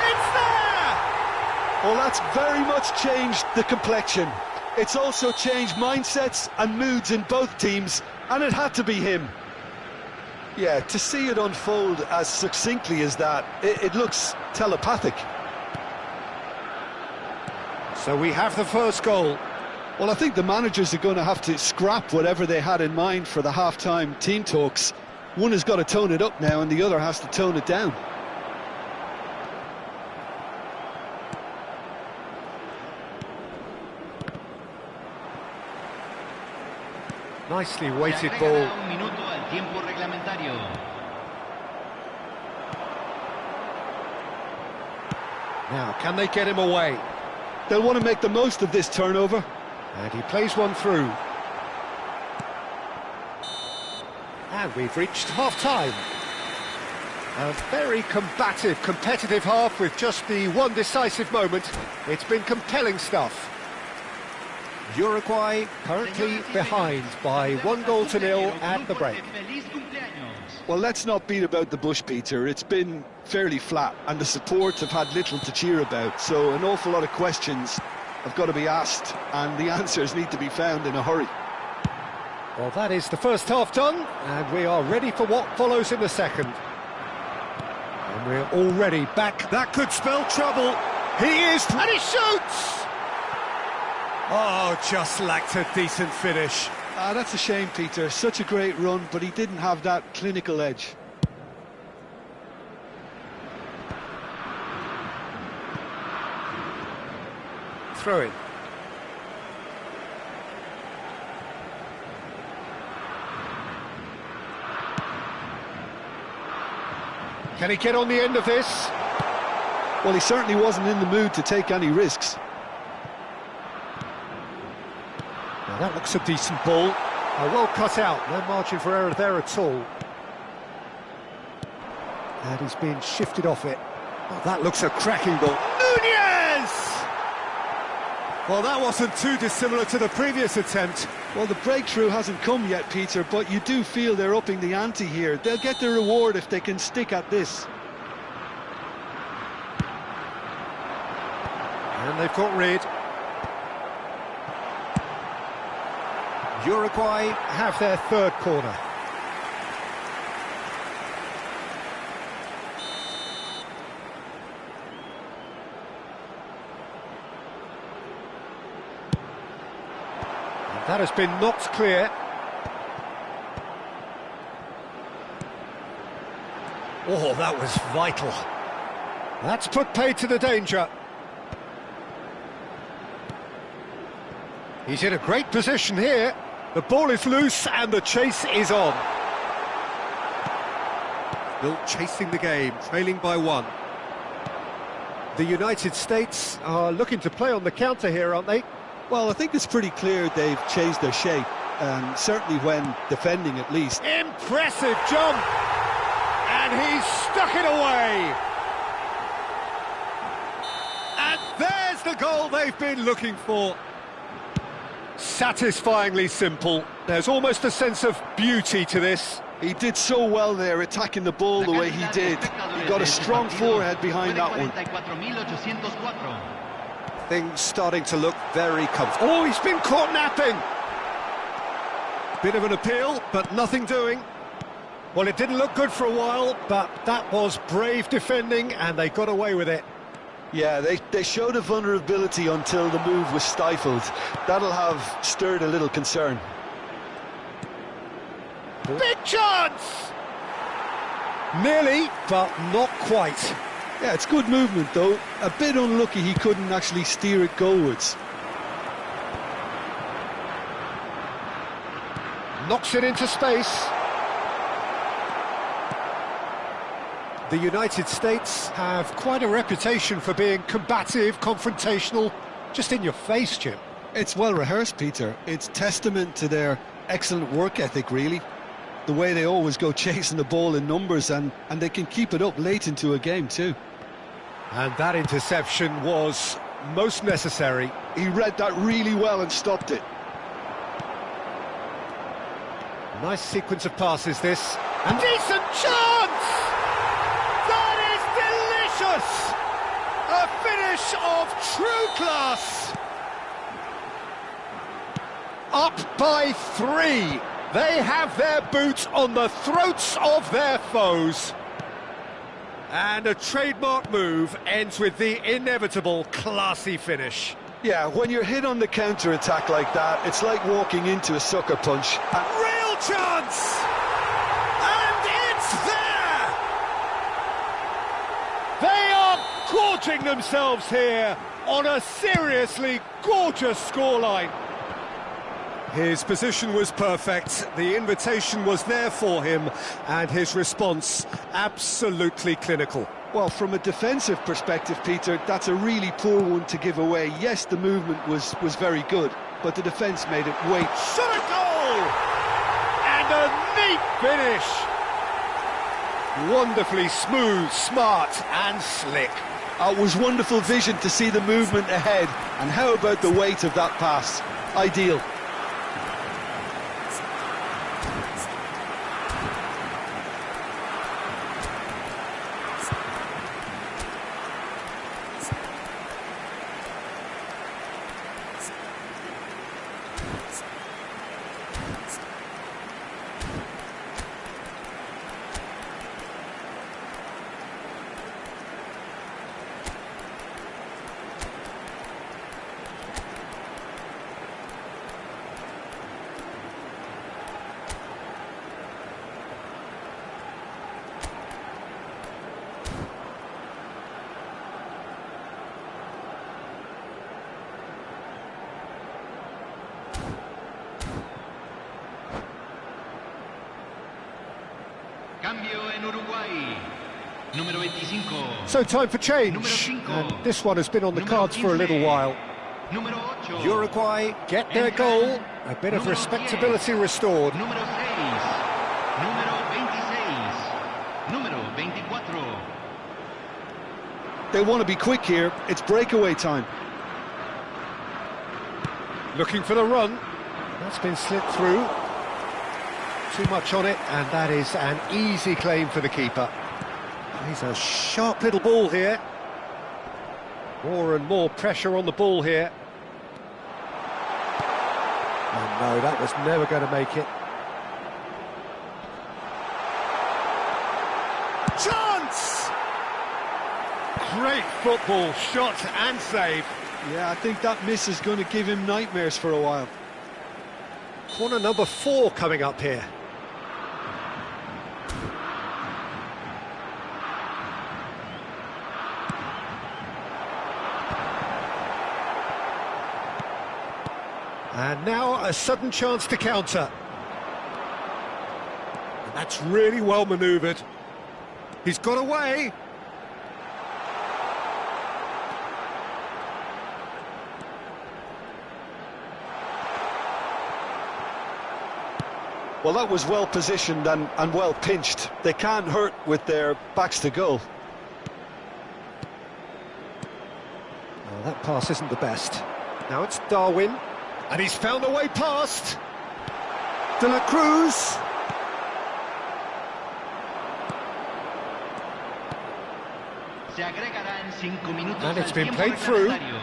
It's there! Well, that's very much changed the complexion. It's also changed mindsets and moods in both teams, and it had to be him. Yeah, to see it unfold as succinctly as that, it looks telepathic. So we have the first goal. Well, I think the managers are going to have to scrap whatever they had in mind for the half-time team talks. One has got to tone it up now, and the other has to tone it down. Nicely weighted ball. Now, can they get him away? They'll want to make the most of this turnover. And he plays one through. And we've reached half-time. A very combative, competitive half with just the one decisive moment. It's been compelling stuff. Uruguay currently behind by 1-0 at the break. Well, let's not beat about the bush, Peter. It's been fairly flat, and the support have had little to cheer about, so an awful lot of questions have got to be asked, and the answers need to be found in a hurry. Well, that is the first half done, and we are ready for what follows in the second. And we're already back. That could spell trouble. He is, and he shoots! Oh, just lacked a decent finish. That's a shame, Peter. Such a great run, but he didn't have that clinical edge. Throw it. Can he get on the end of this? Well, he certainly wasn't in the mood to take any risks. Now that looks a decent ball. Well cut out, no margin for error there at all. And he's being shifted off it. Oh, that looks a cracking ball. Nunez! Well, that wasn't too dissimilar to the previous attempt. Well, the breakthrough hasn't come yet, Peter, but you do feel they're upping the ante here. They'll get their reward if they can stick at this. And they've got rid. Uruguay have their third corner. And that has been knocked clear. Oh, that was vital. That's put paid to the danger. He's in a great position here. The ball is loose and the chase is on. Still chasing the game, trailing by 1. The United States are looking to play on the counter here, aren't they? Well, I think it's pretty clear they've changed their shape, certainly when defending at least. Impressive jump! And he's stuck it away! And there's the goal they've been looking for. Satisfyingly simple. There's almost a sense of beauty to this. He did so well there, attacking the ball the way he did. He got a strong forehead behind that one. Things starting to look very comfortable. Oh, he's been caught napping! Bit of an appeal, but nothing doing. Well, it didn't look good for a while, but that was brave defending, and they got away with it. Yeah, they showed a vulnerability until the move was stifled. That'll have stirred a little concern. Big chance! Nearly, but not quite. Yeah, it's good movement, though. A bit unlucky he couldn't actually steer it goalwards. Knocks it into space. The United States have quite a reputation for being combative, confrontational, just in your face, Jim. It's well rehearsed, Peter. It's testament to their excellent work ethic, really. The way they always go chasing the ball in numbers, and they can keep it up late into a game too. And that interception was most necessary. He read that really well and stopped it. Nice sequence of passes this. And decent chance! That is delicious! A finish of true class! Up by 3. They have their boots on the throats of their foes. And a trademark move ends with the inevitable classy finish. Yeah, when you're hit on the counter-attack like that, it's like walking into a sucker punch. Real chance! And it's there! They are gorging themselves here on a seriously gorgeous scoreline. His position was perfect, the invitation was there for him, and his response absolutely clinical. Well, from a defensive perspective, Peter, that's a really poor one to give away. Yes, the movement was very good, but the defence made it wait. Shot a goal! And a neat finish! Wonderfully smooth, smart and slick. It was wonderful vision to see the movement ahead, and how about the weight of that pass? Ideal. Cambio en Uruguay. Número 25. So time for change, and this one has been on the cards for a little while. Número 8. Uruguay get their goal, a bit of respectability restored. Número 6. Número 26. Número 24. They want to be quick here. It's breakaway time. Looking for the run. That's been slipped through. Too much on it, and that is an easy claim for the keeper. He's a sharp little ball here. More and more pressure on the ball here. And no, that was never going to make it. Chance! Great football, shot and save. Yeah, I think that miss is going to give him nightmares for a while. Corner number 4 coming up here. And now a sudden chance to counter. And that's really well manoeuvred. He's got away. Well, that was well positioned and well pinched. They can't hurt with their backs to goal. Oh, that pass isn't the best. Now it's Darwin. And he's found a way past. De La Cruz. Se agregará en 5 minutos. And it's al been tiempo played through. reglamentario.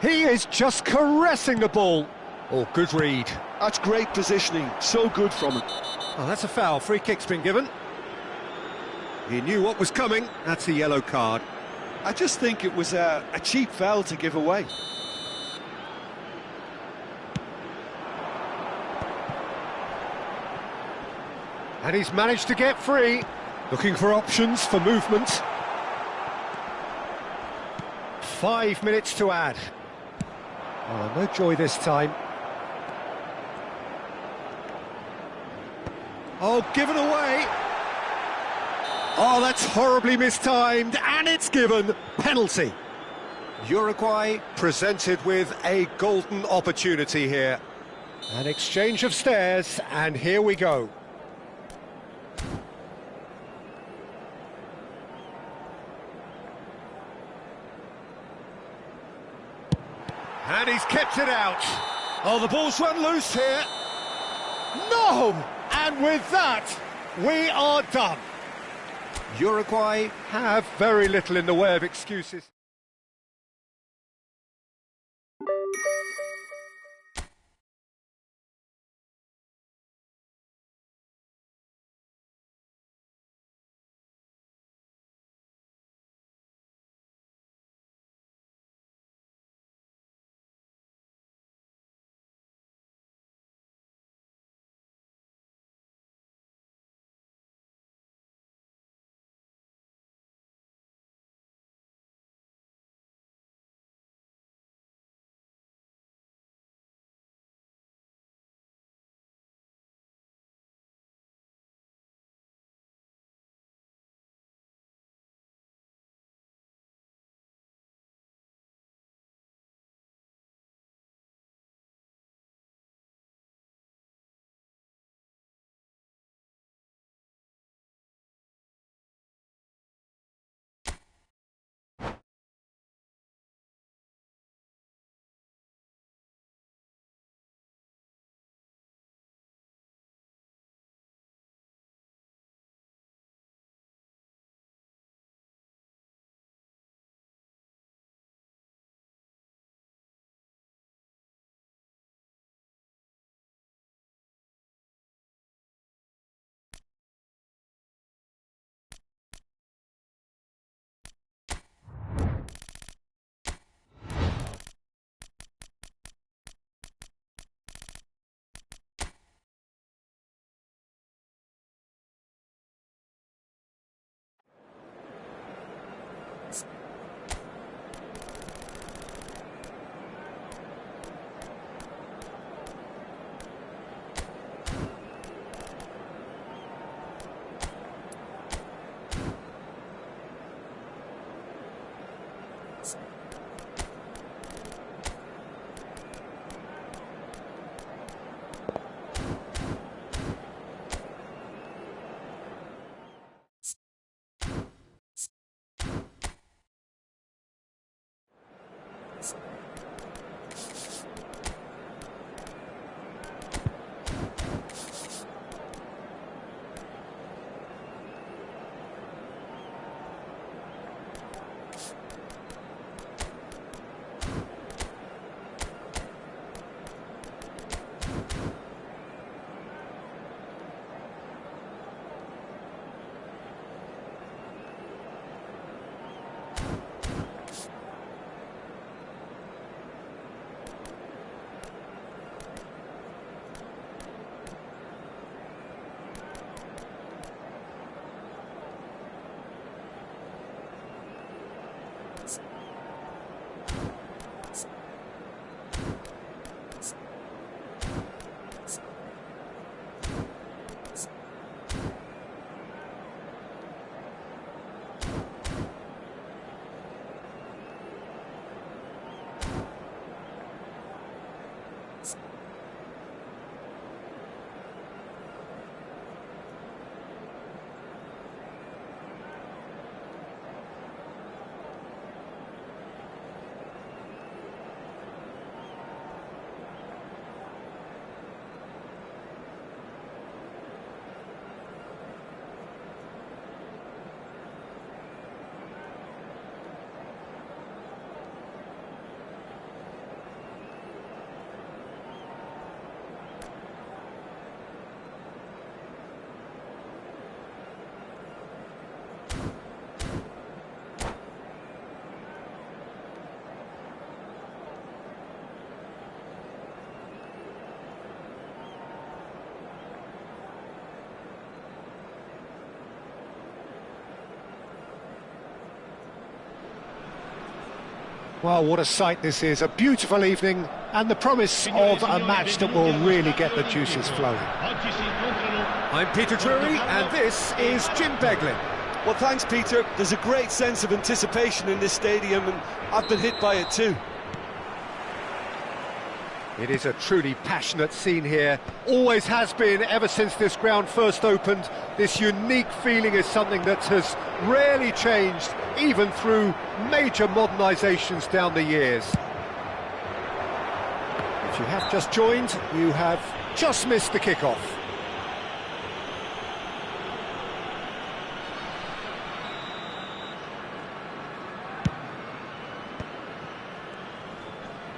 He is just caressing the ball. Oh, good read. That's great positioning. So good from him. Oh, that's a foul. Free kick's been given. He knew what was coming. That's a yellow card. I just think it was a cheap foul to give away. And he's managed to get free. Looking for options for movement. 5 minutes to add. Oh, no joy this time. Oh, given away. Oh, that's horribly mistimed, and it's given. Penalty. Uruguay presented with a golden opportunity here. An exchange of stares, and here we go. And he's kept it out. Oh, the ball's run loose here. No! And with that, we are done. Uruguay have very little in the way of excuses. Well, what a sight this is. A beautiful evening and the promise of a match that will really get the juices flowing. I'm Peter Drury and this is Jim Beglin. Well, thanks, Peter. There's a great sense of anticipation in this stadium, and I've been hit by it too. It is a truly passionate scene here. Always has been ever since this ground first opened. This unique feeling is something that has rarely changed, even through major modernisations down the years. If you have just joined, you have just missed the kickoff.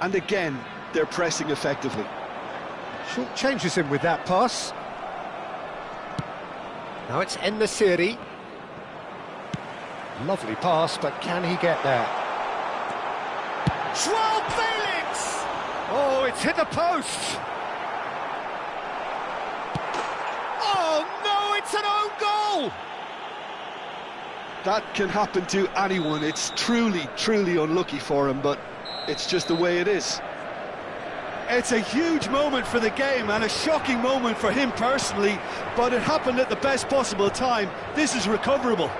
And again, they're pressing effectively. Short changes him with that pass. Now it's En-Nesyri. Lovely pass, but can he get there? João Felix! Oh, it's hit the post! Oh no, it's an own goal! That can happen to anyone. It's truly, truly unlucky for him, but it's just the way it is. It's a huge moment for the game and a shocking moment for him personally, but it happened at the best possible time. This is recoverable.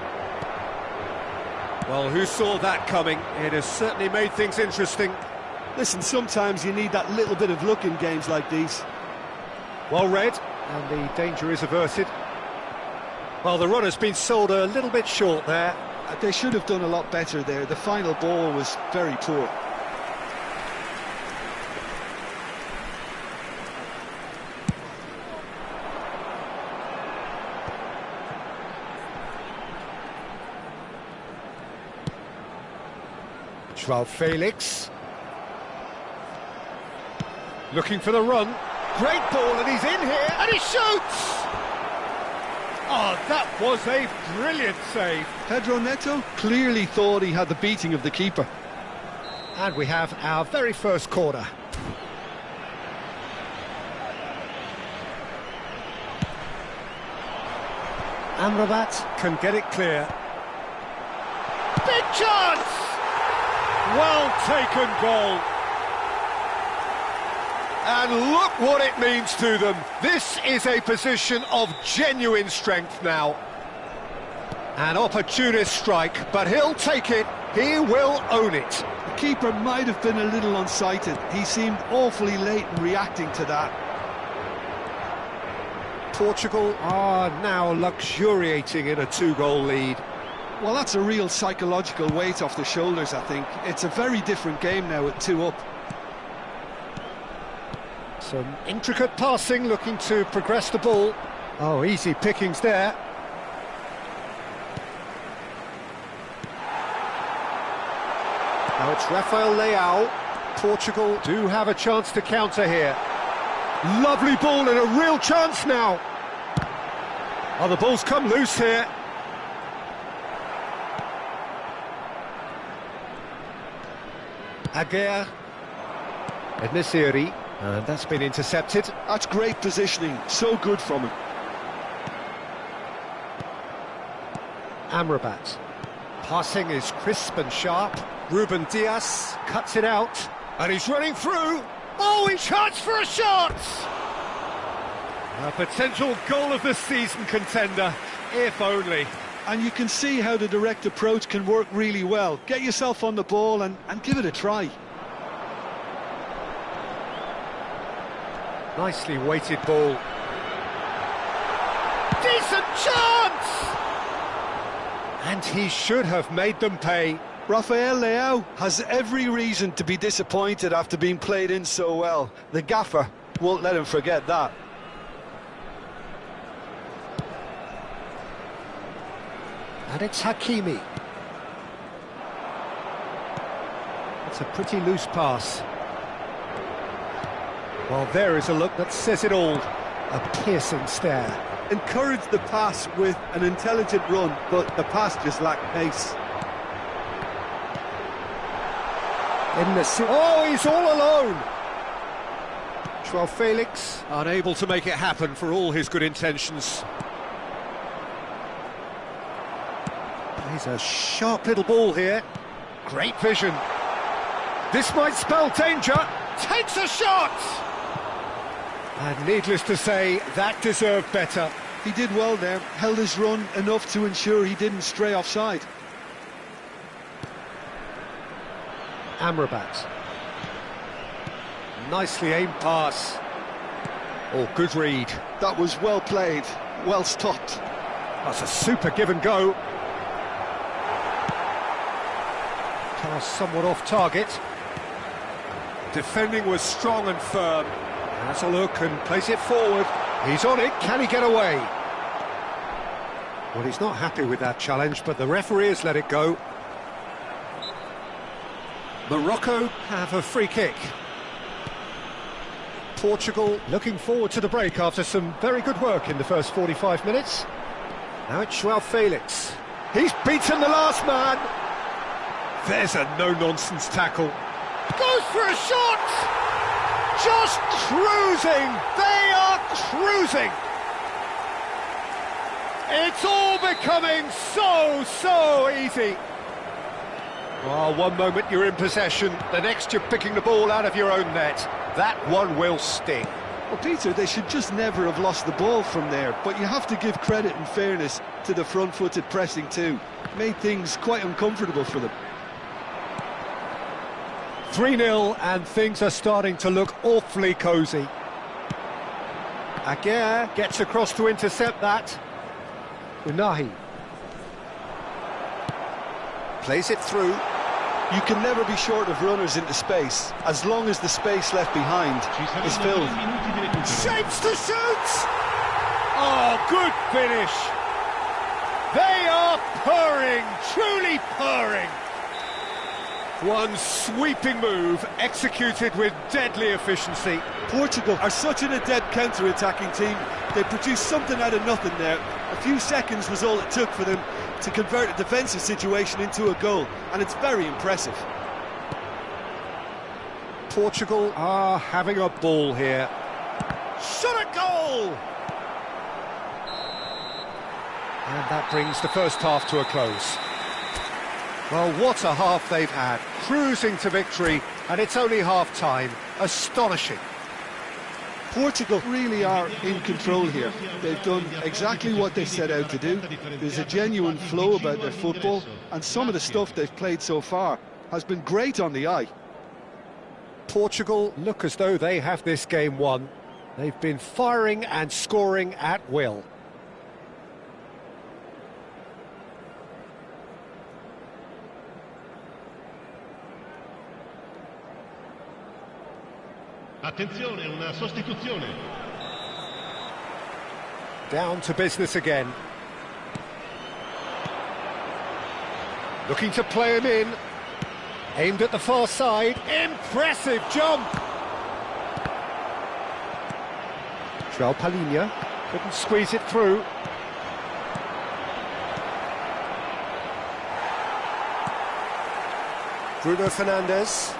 Well, who saw that coming? It has certainly made things interesting. Listen, sometimes you need that little bit of luck in games like these. Well read, and the danger is averted. Well, the runner's been sold a little bit short there. They should have done a lot better there. The final ball was very poor. João Felix. Looking for the run. Great ball, and he's in here, and he shoots! Oh, that was a brilliant save. Pedro Neto clearly thought he had the beating of the keeper. And we have our very first corner. Amrabat can get it clear. Big chance! Well taken goal. And look what it means to them. This is a position of genuine strength now. An opportunist strike, but he'll take it. He will own it. The keeper might have been a little unsighted. He seemed awfully late in reacting to that. Portugal are now luxuriating in a two-goal lead. Well, that's a real psychological weight off the shoulders, I think. It's a very different game now with 2 up. Some intricate passing, looking to progress the ball. Oh, easy pickings there. Now it's Rafael Leao. Portugal do have a chance to counter here. Lovely ball and a real chance now. Oh, the ball's come loose here. Aguirre. En-Nesyri. And that's been intercepted. That's great positioning, so good from him. Amrabat. Passing is crisp and sharp. Ruben Dias cuts it out. And he's running through. Oh, he chance for a shot! A potential goal of the season contender, if only. And you can see how the direct approach can work really well. Get yourself on the ball and give it a try. Nicely weighted ball. Decent chance! And he should have made them pay. Rafael Leao has every reason to be disappointed after being played in so well. The gaffer won't let him forget that. And it's Hakimi. It's a pretty loose pass. Well, there is a look that says it all. A piercing stare. Encouraged the pass with an intelligent run, but the pass just lacked pace. Oh, he's all alone! João Felix unable to make it happen for all his good intentions. He's a sharp little ball here. Great vision. This might spell danger. Takes a shot! And needless to say, that deserved better. He did well there, held his run enough to ensure he didn't stray offside. Amrabat. Nicely aimed pass. Oh, good read. That was well played, well stopped. That's a super give and go. Pass somewhat off target. Defending was strong and firm. Has a look and plays it forward. He's on it. Can he get away? Well, he's not happy with that challenge, but the referee has let it go. Morocco have a free kick. Portugal looking forward to the break after some very good work in the first 45 minutes. Now it's João Felix. He's beaten the last man. There's a no-nonsense tackle. Goes for a shot! Just cruising! They are cruising! It's all becoming so easy. Oh, one moment you're in possession, the next you're picking the ball out of your own net. That one will sting. Well, Peter, they should just never have lost the ball from there, but you have to give credit and fairness to the front-footed pressing too. Made things quite uncomfortable for them. 3-0 and things are starting to look awfully cosy. Aguirre gets across to intercept that. Unahi plays it through. You can never be short of runners into space, as long as the space left behind is filled. Shapes to shoot! Oh, good finish! They are purring, truly purring! One sweeping move, executed with deadly efficiency. Portugal are such an adept counter-attacking team. They produced something out of nothing there. A few seconds was all it took for them to convert a defensive situation into a goal, and it's very impressive. Portugal are having a ball here. Shot at goal! And that brings the first half to a close. Well, what a half they've had, cruising to victory, and it's only half-time. Astonishing. Portugal really are in control here. They've done exactly what they set out to do. There's a genuine flow about their football, and some of the stuff they've played so far has been great on the eye. Portugal look as though they have this game won. They've been firing and scoring at will. Attenzione, una sostituzione. Down to business again. Looking to play him in. Aimed at the far side. Impressive jump! João Palhinha couldn't squeeze it through. Bruno Fernandes.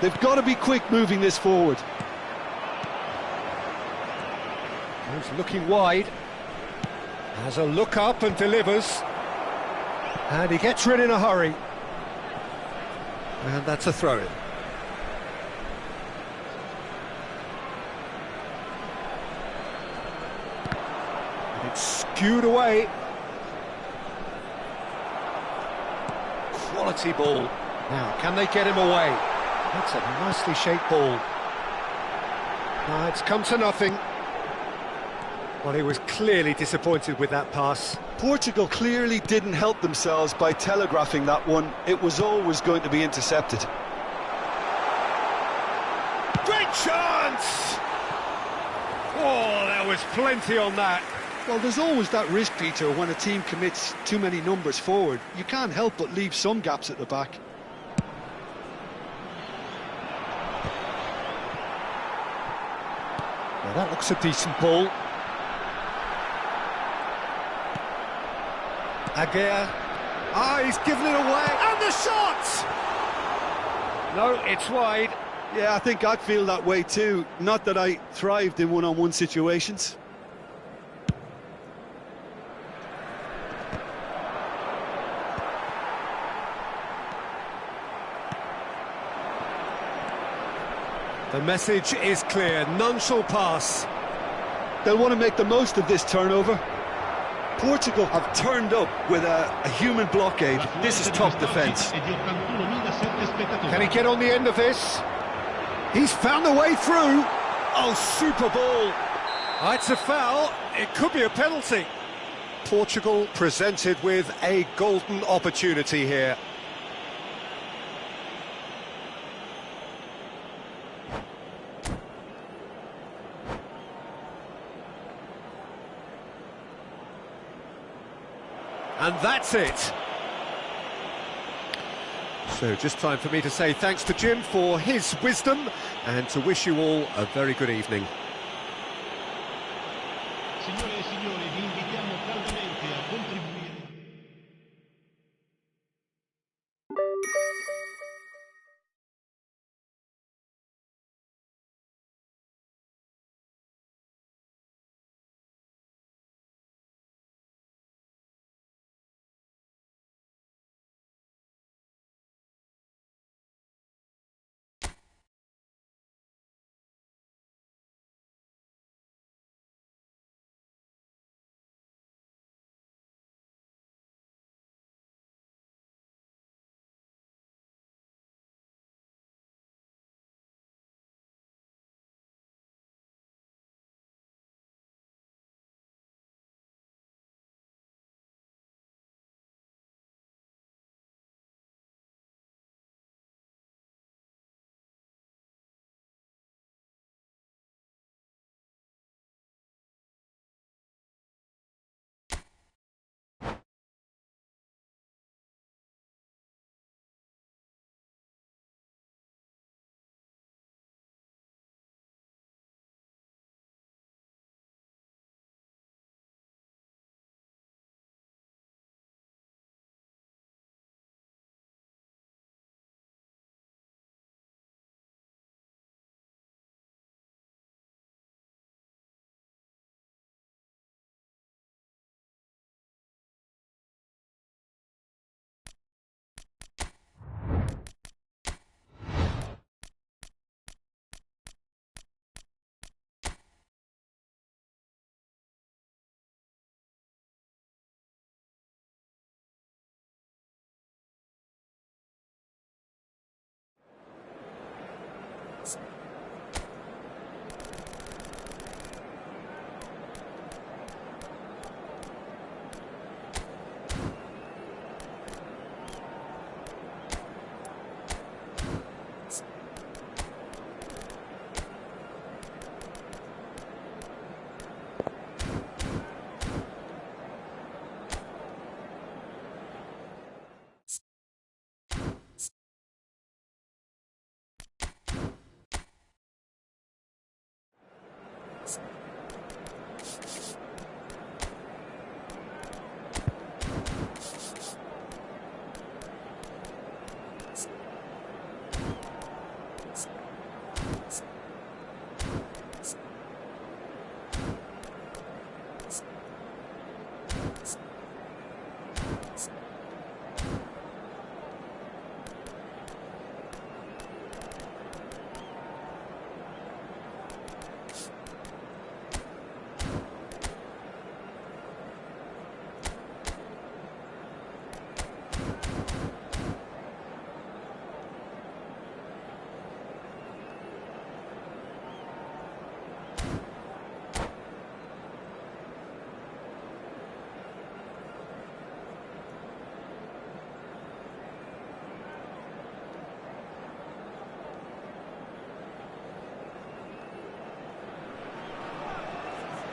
They've got to be quick moving this forward. He's looking wide. Has a look up and delivers. And he gets rid in a hurry. And that's a throw-in. And it's skewed away. Quality ball. Now, can they get him away? That's a nicely shaped ball. It's come to nothing. Well, he was clearly disappointed with that pass. Portugal clearly didn't help themselves by telegraphing that one. It was always going to be intercepted. Great chance! Oh, there was plenty on that. Well, there's always that risk, Peter, when a team commits too many numbers forward. You can't help but leave some gaps at the back. Now that looks a decent ball. Aguirre. He's given it away. And the shot! No, it's wide. Yeah, I think I'd feel that way too. Not that I thrived in one-on-one situations. The message is clear, none shall pass. They'll want to make the most of this turnover. Portugal have turned up with a human blockade. This is tough defence. Can he get on the end of this? He's found the way through. Oh, super ball. Oh, it's a foul. It could be a penalty. Portugal presented with a golden opportunity here. And that's it. So just time for me to say thanks to Jim for his wisdom and to wish you all a very good evening. Signore e signori, vi invitiamo caldamente a contribuire.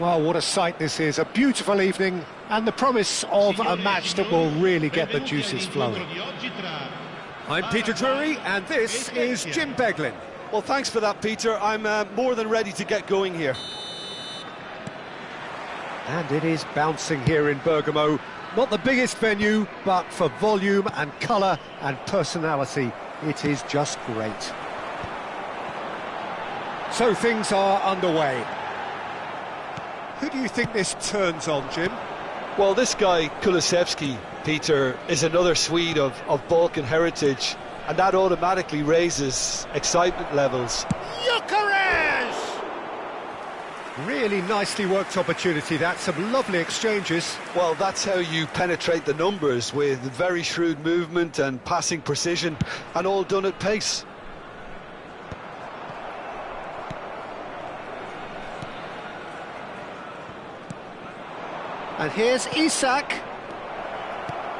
Well, what a sight this is. A beautiful evening and the promise of a match that will really get the juices flowing. I'm Peter Drury and this is Jim Beglin. Well, thanks for that, Peter. I'm more than ready to get going here. And it is bouncing here in Bergamo. Not the biggest venue, but for volume and colour and personality, it is just great. So things are underway. Who do you think this turns on, Jim? Well, this guy, Kulusevski, Peter, is another Swede of Balkan heritage. and that automatically raises excitement levels. Gyökeres! Really nicely worked opportunity, that. Some lovely exchanges. Well, that's how you penetrate the numbers, with very shrewd movement and passing precision, and all done at pace. And here's Isak.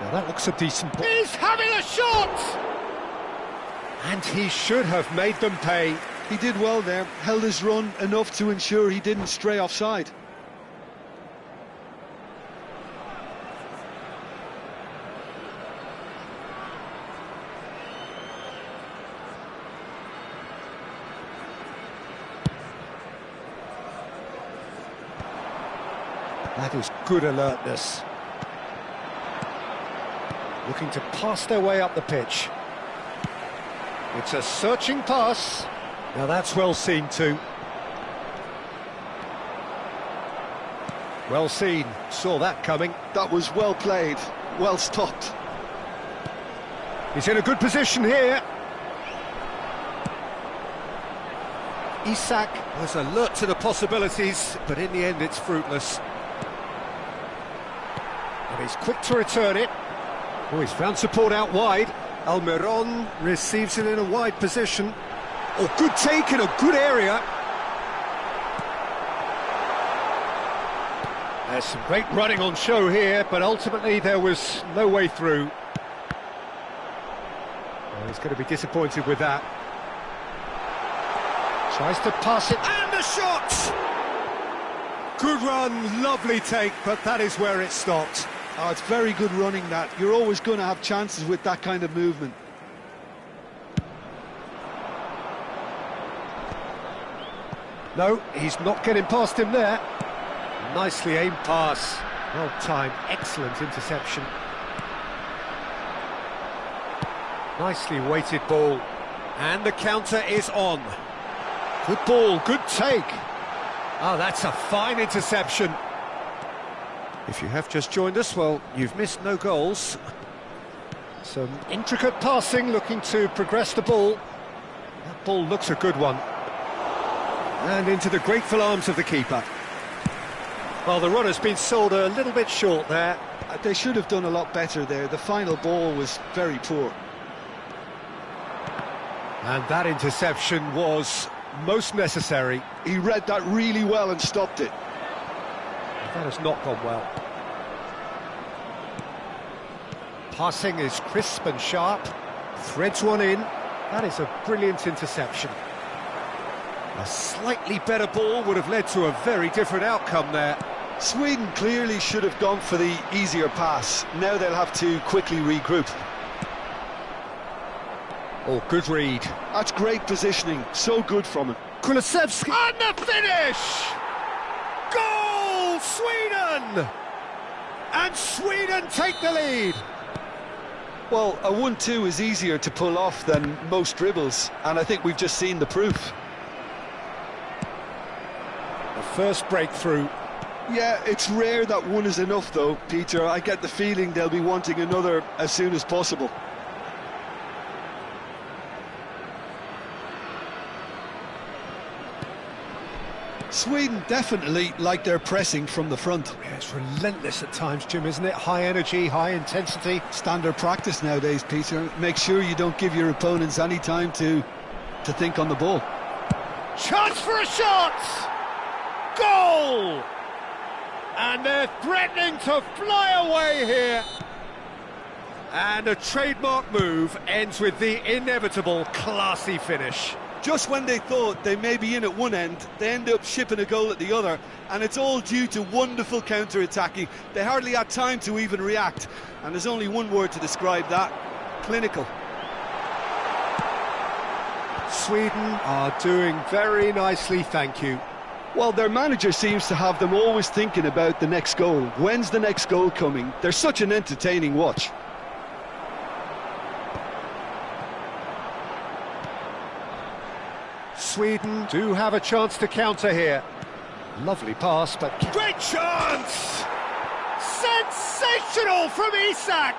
Now that looks a decent ball. He's having a shot! And he should have made them pay. He did well there, held his run enough to ensure he didn't stray offside. That is good alertness. Looking to pass their way up the pitch. It's a searching pass. Now that's well seen too. Well seen, saw that coming. That was well played, well stopped. He's in a good position here. Isak was alert to the possibilities, but in the end it's fruitless. And he's quick to return it. Oh, he's found support out wide. Almiron receives it in a wide position. Oh, good take in a good area. There's some great running on show here, but ultimately there was no way through. Oh, he's going to be disappointed with that. Tries to pass it, and the shot! Good run, lovely take, but that is where it stopped. Oh, it's very good running, that. You're always going to have chances with that kind of movement. No, he's not getting past him there. Nicely aimed pass. Well timed, excellent interception. Nicely weighted ball. And the counter is on. Good ball, good take. Oh, that's a fine interception. If you have just joined us, well, you've missed no goals. Some intricate passing, looking to progress the ball. That ball looks a good one. And into the grateful arms of the keeper. Well, the runner's been sold a little bit short there. They should have done a lot better there. The final ball was very poor. And that interception was most necessary. He read that really well and stopped it. That has not gone well. Passing is crisp and sharp. Threads one in. That is a brilliant interception. A slightly better ball would have led to a very different outcome there. Sweden clearly should have gone for the easier pass. Now they'll have to quickly regroup. Oh, good read. That's great positioning. So good from him. Kulusevski. And the finish! Goal, Sweden! And Sweden take the lead. Well, a 1-2 is easier to pull off than most dribbles, and I think we've just seen the proof. The first breakthrough. Yeah, it's rare that one is enough though, Peter. I get the feeling they'll be wanting another as soon as possible. Sweden definitely like their pressing from the front. Yeah, it's relentless at times, Jim, isn't it? High energy, high intensity. Standard practice nowadays, Peter. Make sure you don't give your opponents any time to think on the ball. Chance for a shot! Goal! And they're threatening to fly away here. And a trademark move ends with the inevitable classy finish. Just when they thought they may be in at one end, they end up shipping a goal at the other, and it's all due to wonderful counter-attacking. They hardly had time to even react, and there's only one word to describe that: clinical. Sweden are doing very nicely, thank you. Well, their manager seems to have them always thinking about the next goal. When's the next goal coming? They're such an entertaining watch. Sweden do have a chance to counter here. Lovely pass, but... Great chance! Sensational from Isak!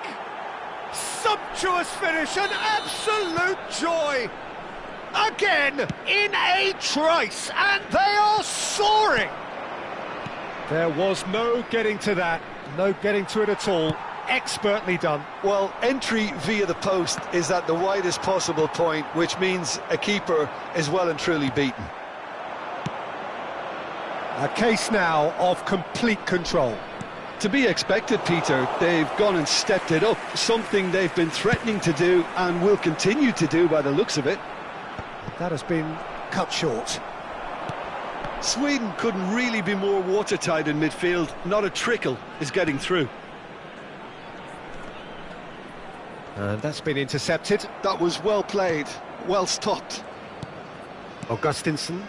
sumptuous finish, an absolute joy. Again, in a trice, and they are soaring. There was no getting to that, no getting to it at all. Expertly done. Well, entry via the post is at the widest possible point, which means a keeper is well and truly beaten. A case now of complete control. To be expected, Peter. They've gone and stepped it up, something they've been threatening to do and will continue to do by the looks of it. That has been cut short. Sweden couldn't really be more watertight in midfield. Not a trickle is getting through. And that's been intercepted. That was well played, well stopped. Augustinsson.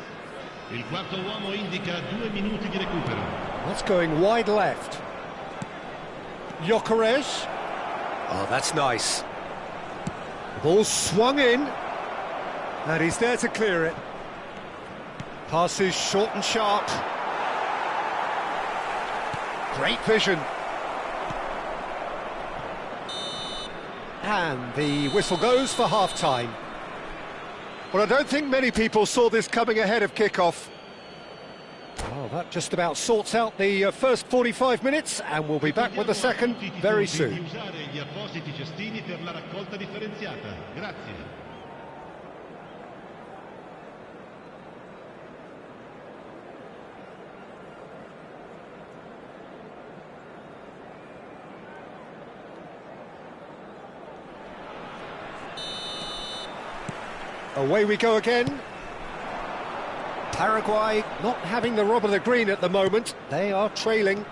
Il quarto uomo indica 2 minuti di recupero. That's going wide left. Gyökeres. Oh, that's nice. The ball swung in. And he's there to clear it. Passes short and sharp. Great vision. And the whistle goes for half-time. Well, I don't think many people saw this coming ahead of kick-off. Well, that just about sorts out the first 45 minutes, and we'll be back with the second very soon. Away we go again. Paraguay not having the rob of the green at the moment. They are trailing.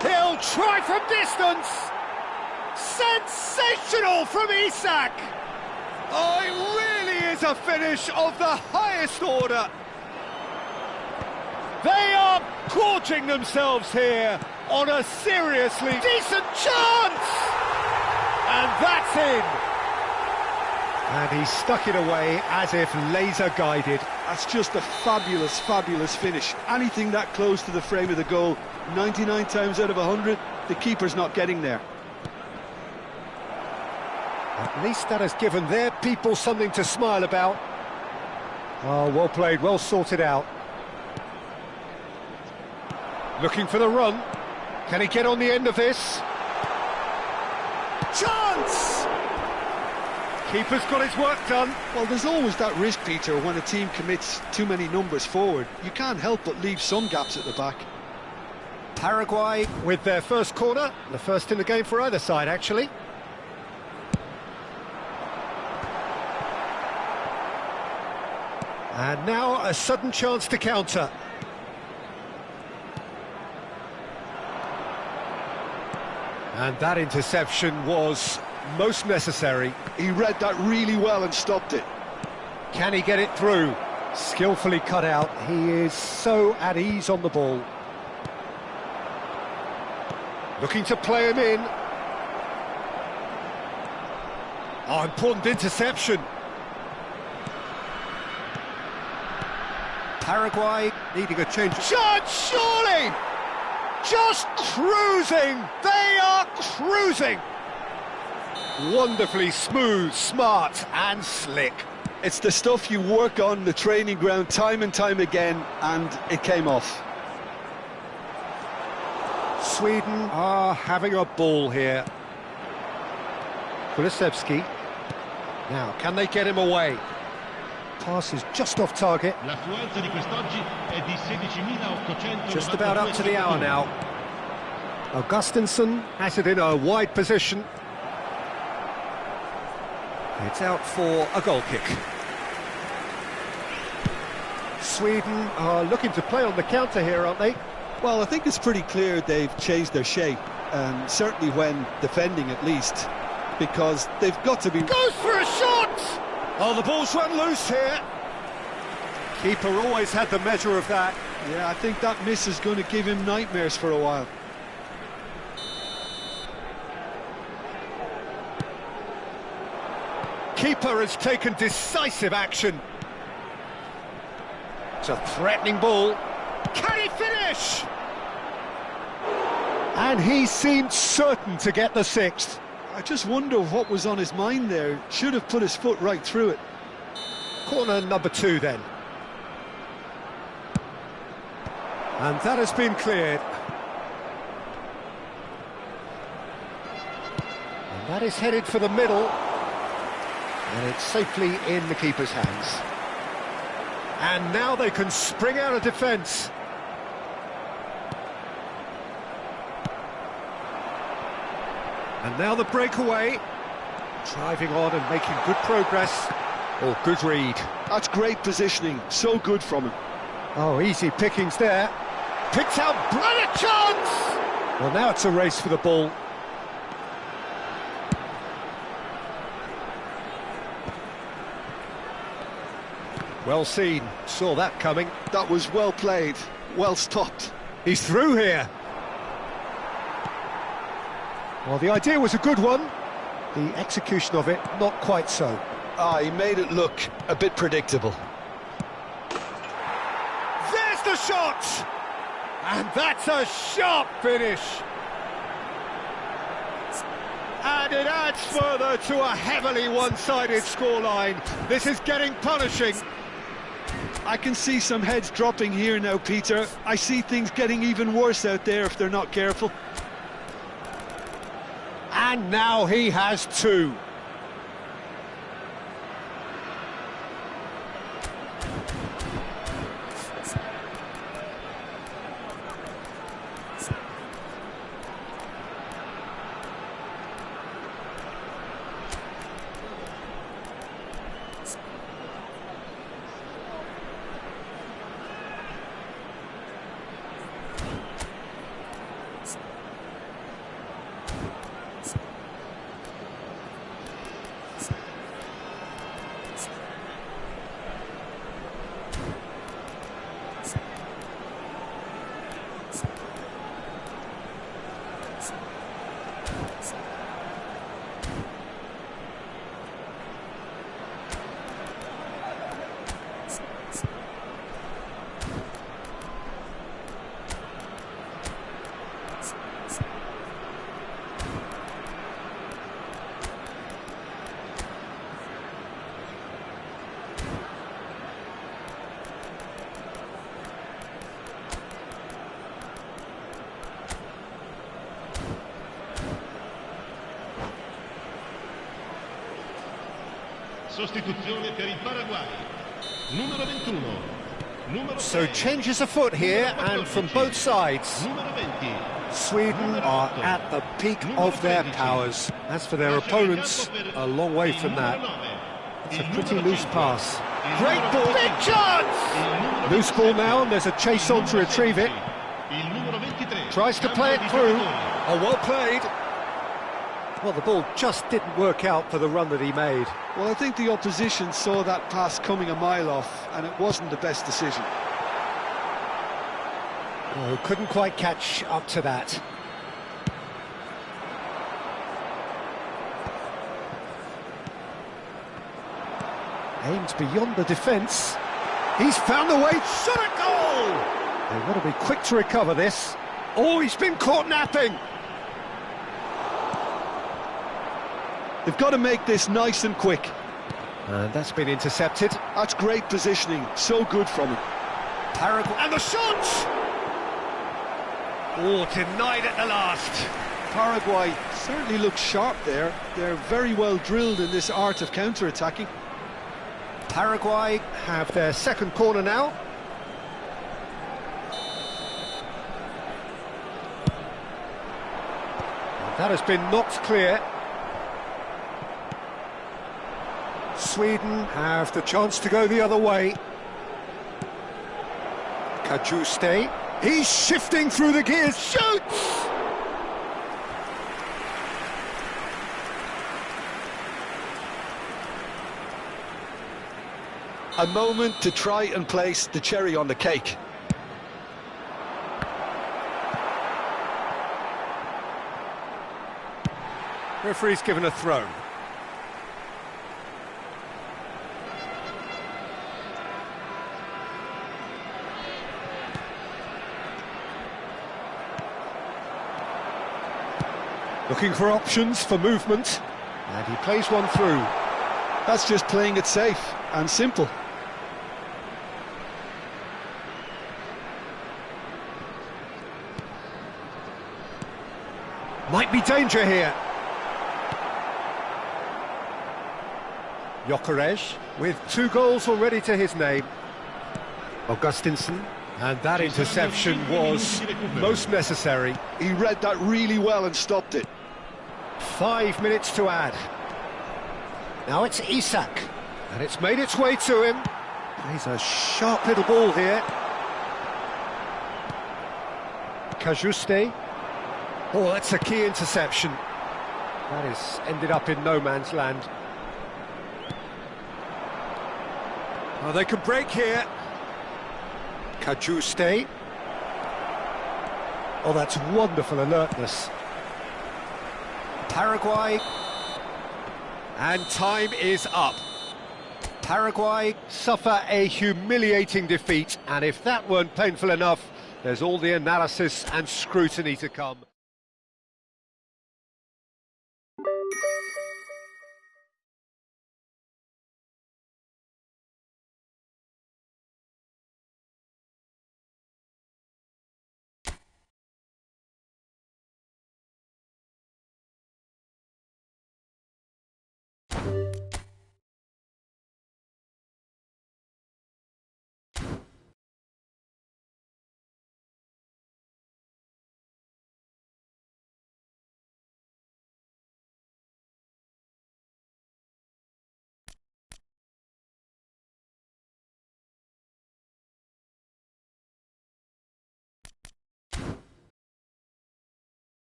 He'll try from distance. Sensational from Isak. Oh, it really is a finish of the highest order. They are gorging themselves here on a seriously decent chance. And that's in. And he stuck it away as if laser-guided. That's just a fabulous, fabulous finish. Anything that close to the frame of the goal, 99 times out of 100, the keeper's not getting there. At least that has given their people something to smile about. Oh, well played, well sorted out. Looking for the run. Can he get on the end of this? Chance! Keeper's got his work done. Well, there's always that risk, Peter, when a team commits too many numbers forward. You can't help but leave some gaps at the back. Paraguay with their first corner, the first in the game for either side, actually. And now a sudden chance to counter. And that interception was most necessary. He read that really well and stopped it. Can he get it through? Skillfully cut out. He is so at ease on the ball. Looking to play him in. Oh, important interception. Paraguay needing a change. Chance, surely! Just cruising! They are cruising! Wonderfully smooth, smart and slick. It's the stuff you work on the training ground time and time again, and it came off. Sweden are having a ball here. Kulusevski. Now, can they get him away? Pass is just off target. Just about up to the hour now. Augustinsson has it in a wide position. It's out for a goal kick. Sweden are looking to play on the counter here, aren't they? Well, I think it's pretty clear they've changed their shape, certainly when defending at least, because they've got to be... Goes for a shot! Oh, the ball's run loose here. Keeper always had the measure of that. Yeah, I think that miss is going to give him nightmares for a while. Keeper has taken decisive action. It's a threatening ball. Can he finish? And he seemed certain to get the sixth. I just wonder what was on his mind there. Should have put his foot right through it. Corner number 2 then. And that has been cleared. And that is headed for the middle. And it's safely in the keeper's hands. And now they can spring out of defence. And now the breakaway. Driving on and making good progress. Oh, good read. That's great positioning, so good from him. Oh, easy pickings there. Picked out, and a chance! Well, now it's a race for the ball. Well seen, saw that coming. That was well played, well stopped. He's through here. Well, the idea was a good one. The execution of it, not quite so. He made it look a bit predictable. There's the shot! And that's a sharp finish. And it adds further to a heavily one-sided scoreline. This is getting punishing. I can see some heads dropping here now, Peter. I see things getting even worse out there if they're not careful. And now he has 2. Sostituzione per il Paraguay. Numero 21. So changes afoot here, and from both sides. Sweden are at the peak of their powers. As for their opponents, a long way from that. It's a pretty loose pass. Great ball. Big chance! Loose ball now, and there's a chase on to retrieve it. Tries to play it through. Oh, well played. Well, the ball just didn't work out for the run that he made. Well, I think the opposition saw that pass coming a mile off, and it wasn't the best decision. Oh, couldn't quite catch up to that. Aims beyond the defence. He's found a way. Shot a goal! They want to be quick to recover this. Oh, he's been caught napping. They've got to make this nice and quick. And that's been intercepted. That's great positioning, so good from him. Paraguay. And the shot! Oh, denied at the last. Paraguay certainly looks sharp there. They're very well drilled in this art of counter-attacking. Paraguay have their second corner now. That has been knocked clear. Sweden have the chance to go the other way. Kajuste. He's shifting through the gears. Shoots! A moment to try and place the cherry on the cake. Referee's given a throw. Looking for options for movement, and he plays one through. That's just playing it safe and simple. Might be danger here. Gyökeres with 2 goals already to his name. Augustinsson, and that interception was most necessary. He read that really well and stopped it. 5 minutes to add. Now it's Isak, and it's made its way to him. He's a sharp little ball here. Kajuste. Oh, that's a key interception. That has ended up in no man's land. Oh, they can break here. Kajuste. Oh, that's wonderful alertness. Paraguay. And time is up. Paraguay suffer a humiliating defeat, and if that weren't painful enough, there's all the analysis and scrutiny to come.